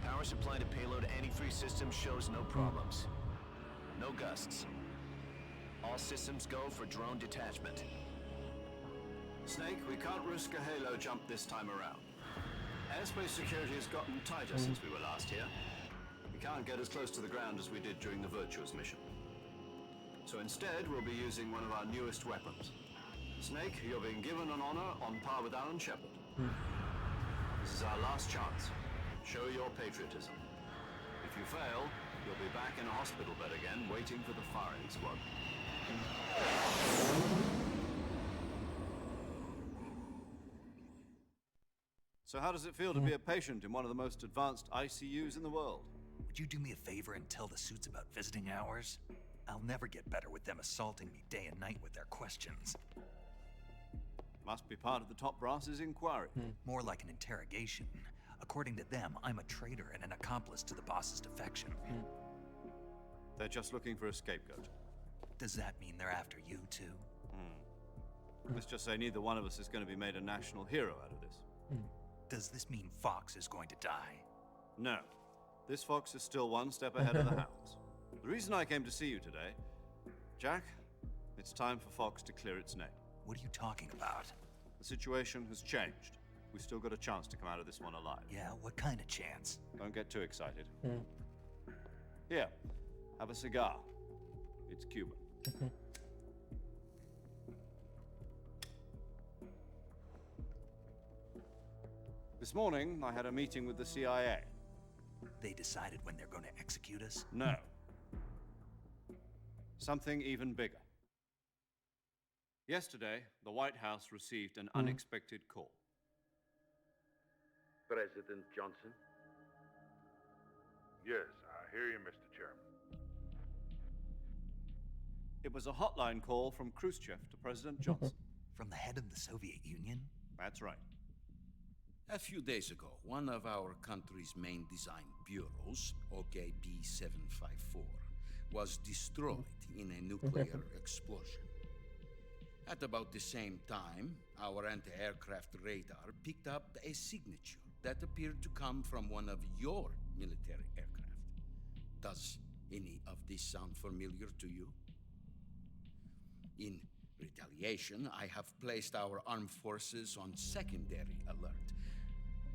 Power supply to payload antifreeze system shows no problems. No gusts. All systems go for drone detachment. Snake, we can't risk a halo jump this time around. Airspace security has gotten tighter since we were last here. We can't get as close to the ground as we did during the Virtuous mission. So instead, we'll be using one of our newest weapons. Snake, you're being given an honor on par with Alan Shepard. This is our last chance. Show your patriotism. If you fail, you'll be back in a hospital bed again, waiting for the firing squad. So how does it feel to be a patient in one of the most advanced ICUs in the world? Would you do me a favor and tell the suits about visiting hours? I'll never get better with them assaulting me day and night with their questions. Must be part of the top brass's inquiry. More like an interrogation. According to them, I'm a traitor and an accomplice to the boss's defection. They're just looking for a scapegoat. Does that mean they're after you, too? Let's just say neither one of us is going to be made a national hero out of this. Does this mean Fox is going to die? No. This fox is still one step ahead of the hounds. The reason I came to see you today, Jack, it's time for Fox to clear its name. What are you talking about? The situation has changed. We've still got a chance to come out of this one alive. Yeah, what kind of chance? Don't get too excited. Here, have a cigar. It's Cuban. This morning, I had a meeting with the CIA. They decided when they're going to execute us? No. Something even bigger. Yesterday, the White House received an unexpected call. President Johnson? Yes, I hear you, Mr. Chairman. It was a hotline call from Khrushchev to President Johnson. From the head of the Soviet Union? That's right. A few days ago, one of our country's main design bureaus, OKB 754, was destroyed in a nuclear explosion. At about the same time, our anti-aircraft radar picked up a signature that appeared to come from one of your military aircraft. Does any of this sound familiar to you? In retaliation, I have placed our armed forces on secondary alert.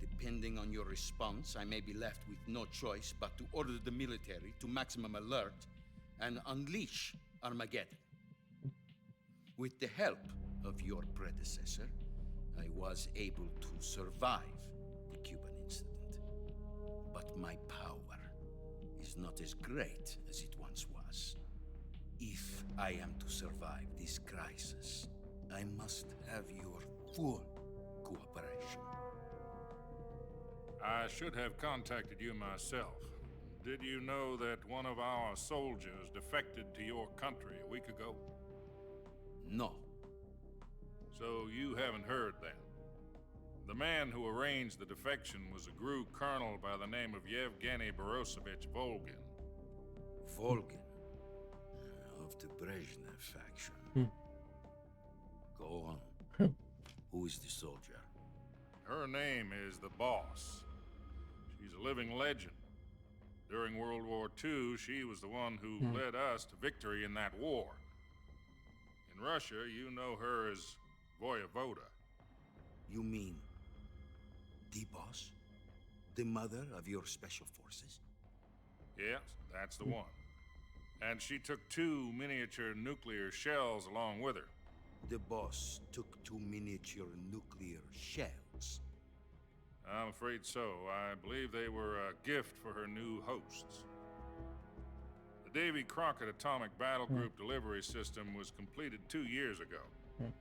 Depending on your response, I may be left with no choice but to order the military to maximum alert and unleash Armageddon. With the help of your predecessor, I was able to survive the Cuban incident. But my power is not as great as it once was. If I am to survive this crisis, I must have your full cooperation. I should have contacted you myself. Did you know that one of our soldiers defected to your country a week ago? No. So you haven't heard then. The man who arranged the defection was a GRU colonel by the name of Yevgeny Borosovich Volgin. Volgin? Of the Brezhnev faction. Go on. Who is the soldier? Her name is the Boss. She's a living legend. During World War II, she was the one who led us to victory in that war. In Russia, you know her as Voyevoda. You mean the Boss? The mother of your special forces? Yes, that's the one. And she took 2 miniature nuclear shells along with her. The Boss took 2 miniature nuclear shells? I'm afraid so. I believe they were a gift for her new hosts. The Davy Crockett Atomic Battle Group delivery system was completed 2 years ago. But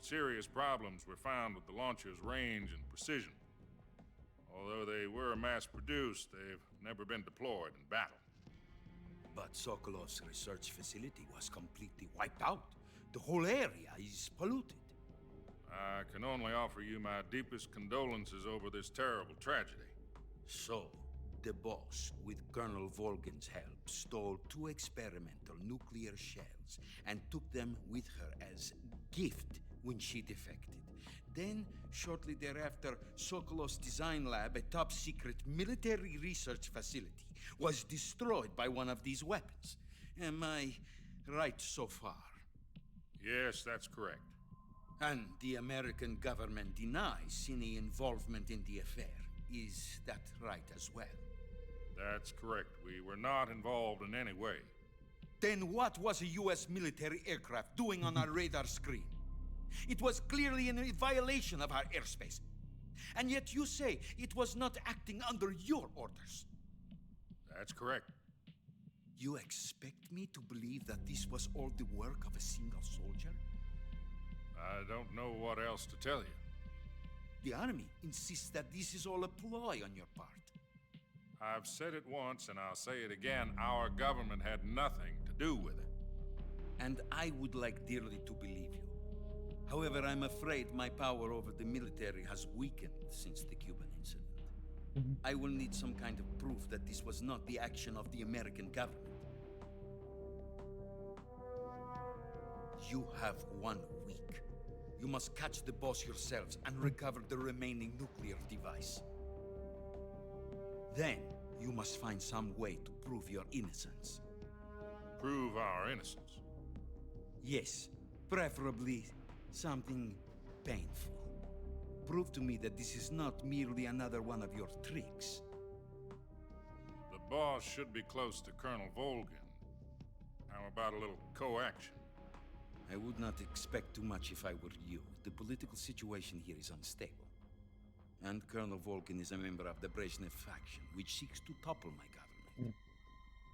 serious problems were found with the launcher's range and precision. Although they were mass-produced, they've never been deployed in battle. But Sokolov's research facility was completely wiped out. The whole area is polluted. I can only offer you my deepest condolences over this terrible tragedy. So, the Boss, with Colonel Volgin's help, stole 2 experimental nuclear shells and took them with her as gift when she defected. Then, shortly thereafter, Sokolov's design lab, a top-secret military research facility, was destroyed by one of these weapons. Am I right so far? Yes, that's correct. And the American government denies any involvement in the affair. Is that right as well? That's correct. We were not involved in any way. Then what was a U.S. military aircraft doing on our radar screen? It was clearly in violation of our airspace. And yet you say it was not acting under your orders. That's correct. You expect me to believe that this was all the work of a single soldier? I don't know what else to tell you. The Army insists that this is all a ploy on your part. I've said it once, and I'll say it again. Our government had nothing to do with it. And I would like dearly to believe you. However, I'm afraid my power over the military has weakened since the Cuban incident. I will need some kind of proof that this was not the action of the American government. You have 1 week. You must catch the Boss yourselves and recover the remaining nuclear device. Then, You must find some way to prove your innocence. Prove our innocence? Yes, preferably something painful. Prove to me that this is not merely another one of your tricks. The boss should be close to Colonel Volgin. How about a little coaction? I would not expect too much if I were you. The political situation here is unstable. And Colonel Volgin is a member of the Brezhnev faction, which seeks to topple my government.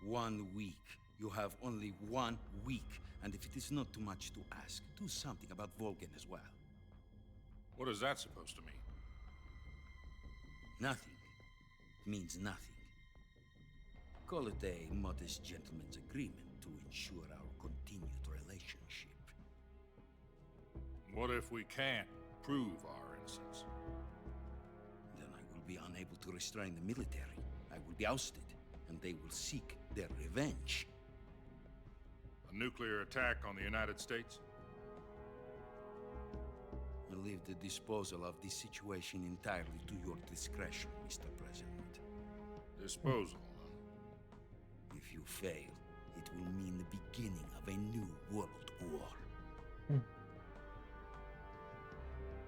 1 week. You have only 1 week. And if it is not too much to ask, do something about Volgin as well. What is that supposed to mean? Nothing. It means nothing. Call it a modest gentleman's agreement to ensure our continued relationship. What if we can't prove our innocence? Then I will be unable to restrain the military. I will be ousted, and they will seek their revenge. A nuclear attack on the United States? I leave the disposal of this situation entirely to your discretion, Mr. President. Disposal? If you fail, it will mean the beginning of a new world war.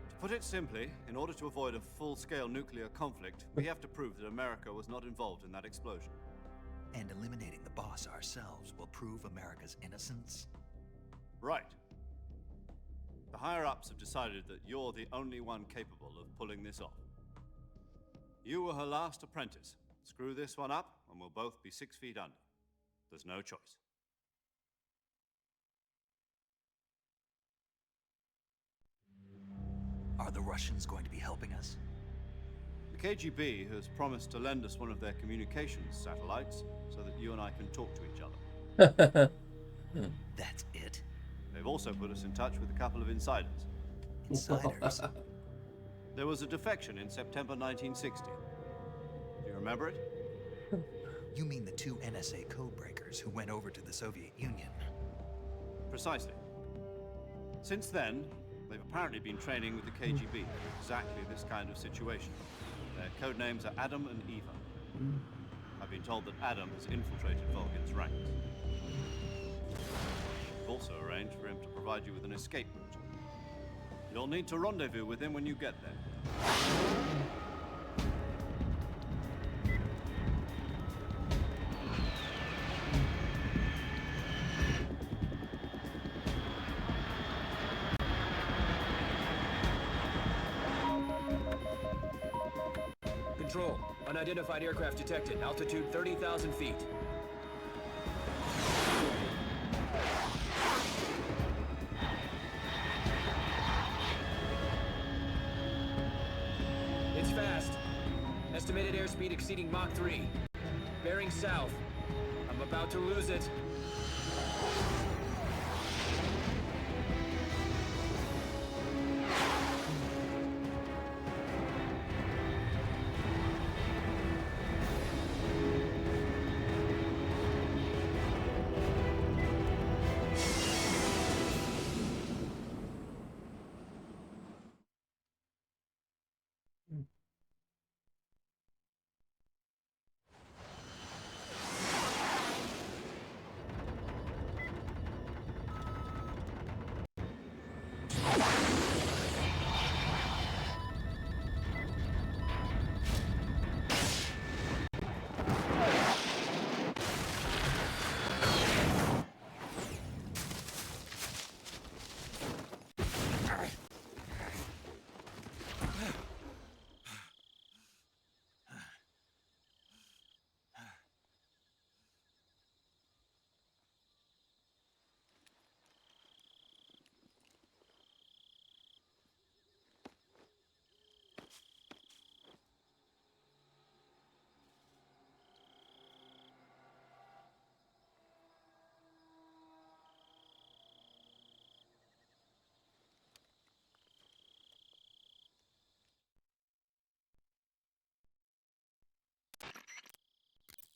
To put it simply, in order to avoid a full-scale nuclear conflict, we have to prove that America was not involved in that explosion. And eliminating the boss ourselves will prove America's innocence? Right. The higher-ups have decided that you're the only one capable of pulling this off. You were her last apprentice. Screw this one up, and we'll both be 6 feet under. There's no choice. Are the Russians going to be helping us? The KGB has promised to lend us one of their communications satellites so that you and I can talk to each other. That's it? They've also put us in touch with a couple of insiders. Insiders? There was a defection in September 1960. Do you remember it? You mean the 2 NSA codebreakers who went over to the Soviet Union? Precisely. Since then, they've apparently been training with the KGB in exactly this kind of situation. Their code names are Adam and Eva. I've been told that Adam has infiltrated Volgin's ranks. We've also arranged for him to provide you with an escape route. You'll need to rendezvous with him when you get there. Control. Unidentified aircraft detected. Altitude 30,000 feet. It's fast. Estimated airspeed exceeding Mach 3. Bearing south. I'm about to lose it.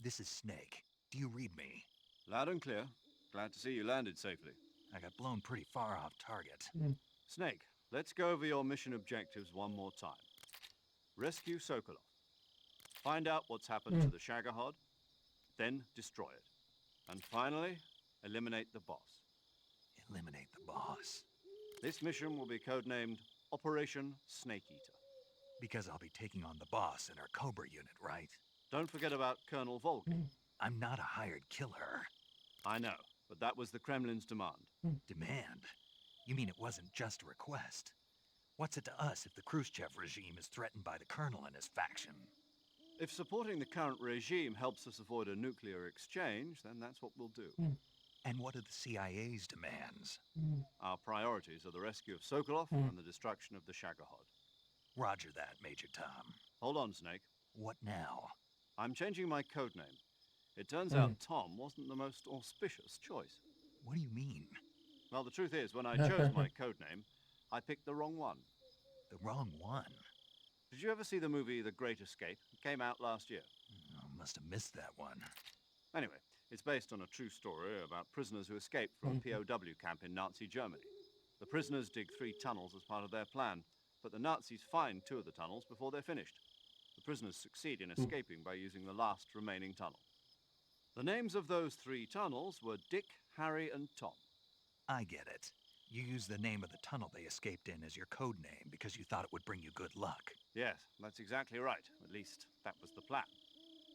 This is Snake. Do you read me? Loud and clear. Glad to see you landed safely. I got blown pretty far off target. Snake, let's go over your mission objectives one more time. Rescue Sokolov. Find out what's happened to the Shagohod, then destroy it. And finally, eliminate the boss. Eliminate the boss. This mission will be codenamed Operation Snake Eater. Because I'll be taking on the boss in our Cobra unit, right? Don't forget about Colonel Volkin. I'm not a hired killer. I know, but that was the Kremlin's demand. Demand? You mean it wasn't just a request? What's it to us if the Khrushchev regime is threatened by the Colonel and his faction? If supporting the current regime helps us avoid a nuclear exchange, then that's what we'll do. And what are the CIA's demands? Our priorities are the rescue of Sokolov and the destruction of the Shagohod. Roger that, Major Tom. Hold on, Snake. What now? I'm changing my codename. It turns out Tom wasn't the most auspicious choice. What do you mean? Well, the truth is, when I chose my codename, I picked the wrong one. The wrong one? Did you ever see the movie The Great Escape? It came out last year. I must have missed that one. Anyway, it's based on a true story about prisoners who escaped from a POW camp in Nazi Germany. The prisoners dig 3 tunnels as part of their plan, but the Nazis find 2 of the tunnels before they're finished. The prisoners succeed in escaping by using the last remaining tunnel. The names of those 3 tunnels were Dick, Harry, and Tom. I get it. You used the name of the tunnel they escaped in as your code name because you thought it would bring you good luck. Yes, that's exactly right. At least, that was the plan.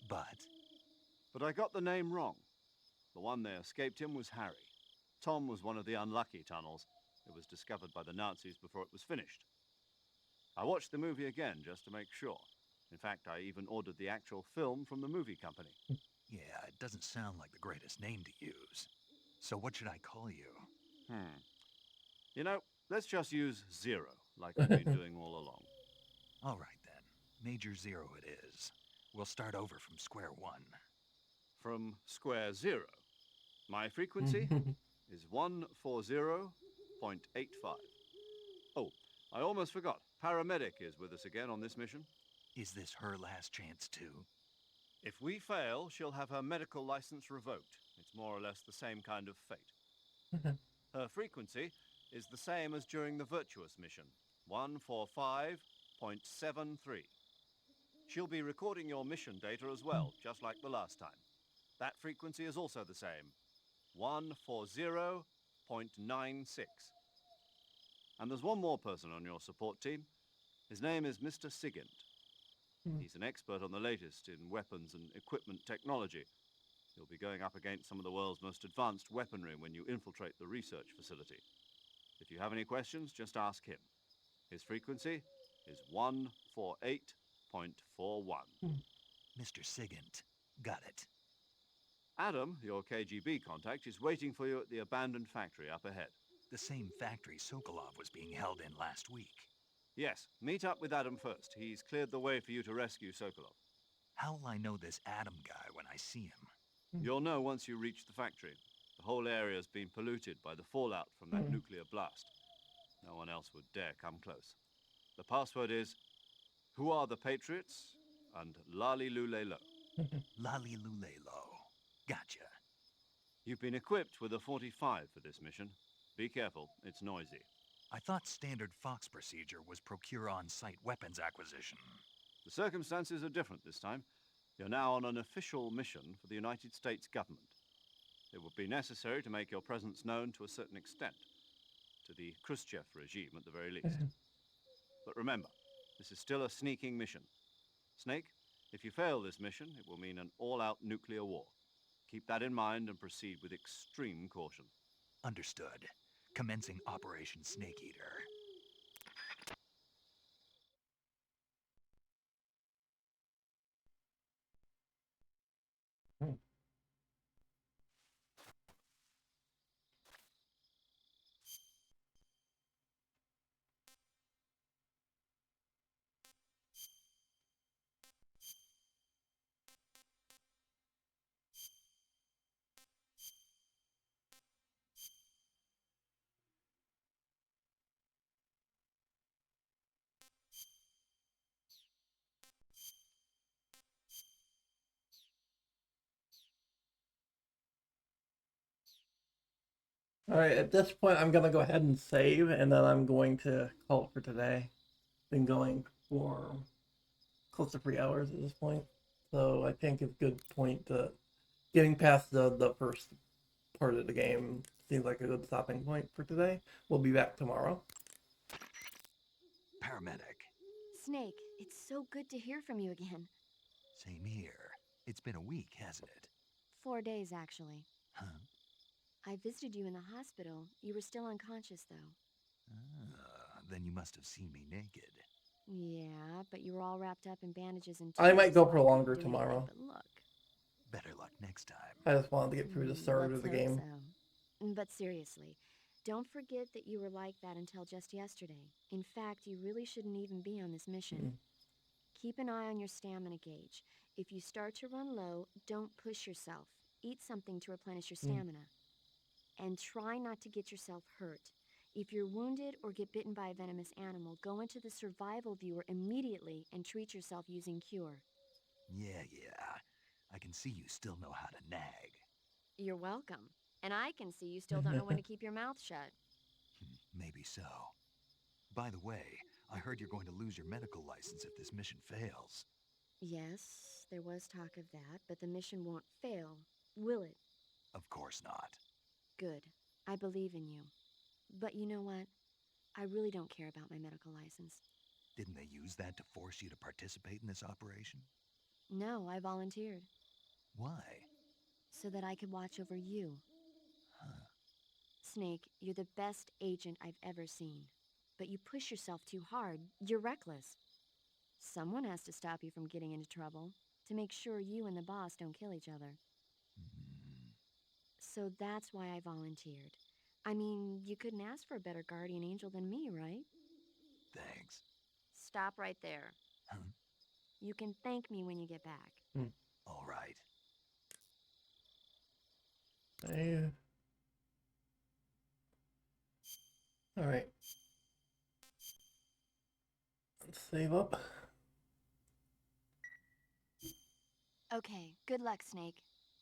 But I got the name wrong. The one they escaped in was Harry. Tom was one of the unlucky tunnels. It was discovered by the Nazis before it was finished. I watched the movie again just to make sure. In fact, I even ordered the actual film from the movie company. Yeah, it doesn't sound like the greatest name to use. So what should I call you? You know, let's just use Zero, like I've been doing all along. All right, then. Major Zero it is. We'll start over from square one. From square 0. My frequency is 140.85. Oh, I almost forgot. Paramedic is with us again on this mission. Is this her last chance, too? If we fail, she'll have her medical license revoked. It's more or less the same kind of fate. Her frequency is the same as during the Virtuous mission, 145.73. She'll be recording your mission data as well, just like the last time. That frequency is also the same, 140.96. And there's one more person on your support team. His name is Mr. Sigint. He's an expert on the latest in weapons and equipment technology. You'll be going up against some of the world's most advanced weaponry when you infiltrate the research facility. If you have any questions, just ask him. His frequency is 148.41. Mr. Sigint. Got it. Adam, your KGB contact, is waiting for you at the abandoned factory up ahead. The same factory Sokolov was being held in last week. Yes, meet up with Adam first. He's cleared the way for you to rescue Sokolov. How'll I know this Adam guy when I see him? You'll know once you reach the factory. The whole area's been polluted by the fallout from that nuclear blast. No one else would dare come close. The password is, "Who are the Patriots?" and Lali Lule Lo. Lali Lule Lo. Gotcha. You've been equipped with a 45 for this mission. Be careful, it's noisy. I thought standard Fox procedure was procure on-site weapons acquisition. The circumstances are different this time. You're now on an official mission for the United States government. It would be necessary to make your presence known to a certain extent, to the Khrushchev regime at the very least. But remember, this is still a sneaking mission. Snake, if you fail this mission, it will mean an all-out nuclear war. Keep that in mind and proceed with extreme caution. Understood. Commencing Operation Snake Eater. Alright, at this point I'm gonna go ahead and save, and then I'm going to call it for today. Been going for close to 3 hours at this point. So I think it's a good point that getting past the first part of the game seems like a good stopping point for today. We'll be back tomorrow. Paramedic. Snake, it's so good to hear from you again. Same here. It's been a week, hasn't it? 4 days, actually. Huh? I visited you in the hospital. You were still unconscious, though. Then you must have seen me naked. Yeah, but you were all wrapped up in bandages and I tubes, might go so for I couldn't longer do anything tomorrow. but look. Better luck next time. I just wanted to get through the start of Let's the hope game. so. But seriously, don't forget that you were like that until just yesterday. In fact, you really shouldn't even be on this mission. Keep an eye on your stamina gauge. If you start to run low, don't push yourself. Eat something to replenish your stamina. And try not to get yourself hurt. If you're wounded or get bitten by a venomous animal, go into the survival viewer immediately and treat yourself using Cure. Yeah. I can see you still know how to nag. You're welcome. And I can see you still don't know when to keep your mouth shut. Maybe so. By the way, I heard you're going to lose your medical license if this mission fails. Yes, there was talk of that, but the mission won't fail, will it? Of course not. Good. I believe in you. But you know what? I really don't care about my medical license. Didn't they use that to force you to participate in this operation? No, I volunteered. Why? So that I could watch over you. Snake, you're the best agent I've ever seen. But you push yourself too hard. You're reckless. Someone has to stop you from getting into trouble, to make sure you and the boss don't kill each other. So that's why I volunteered. I mean, you couldn't ask for a better guardian angel than me, right? Thanks. Stop right there. You can thank me when you get back. All right. Alright. Let's save up. Okay, good luck, Snake.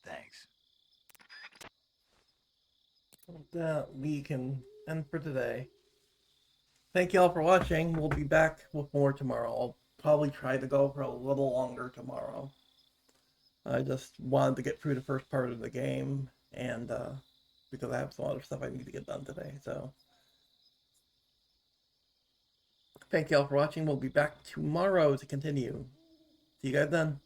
Thanks. With that, we can end for today. Thank you all for watching. We'll be back with more tomorrow. I'll probably try to go for a little longer tomorrow. I just wanted to get through the first part of the game, and because I have some other stuff I need to get done today. So, thank you all for watching. We'll be back tomorrow to continue. See you guys then.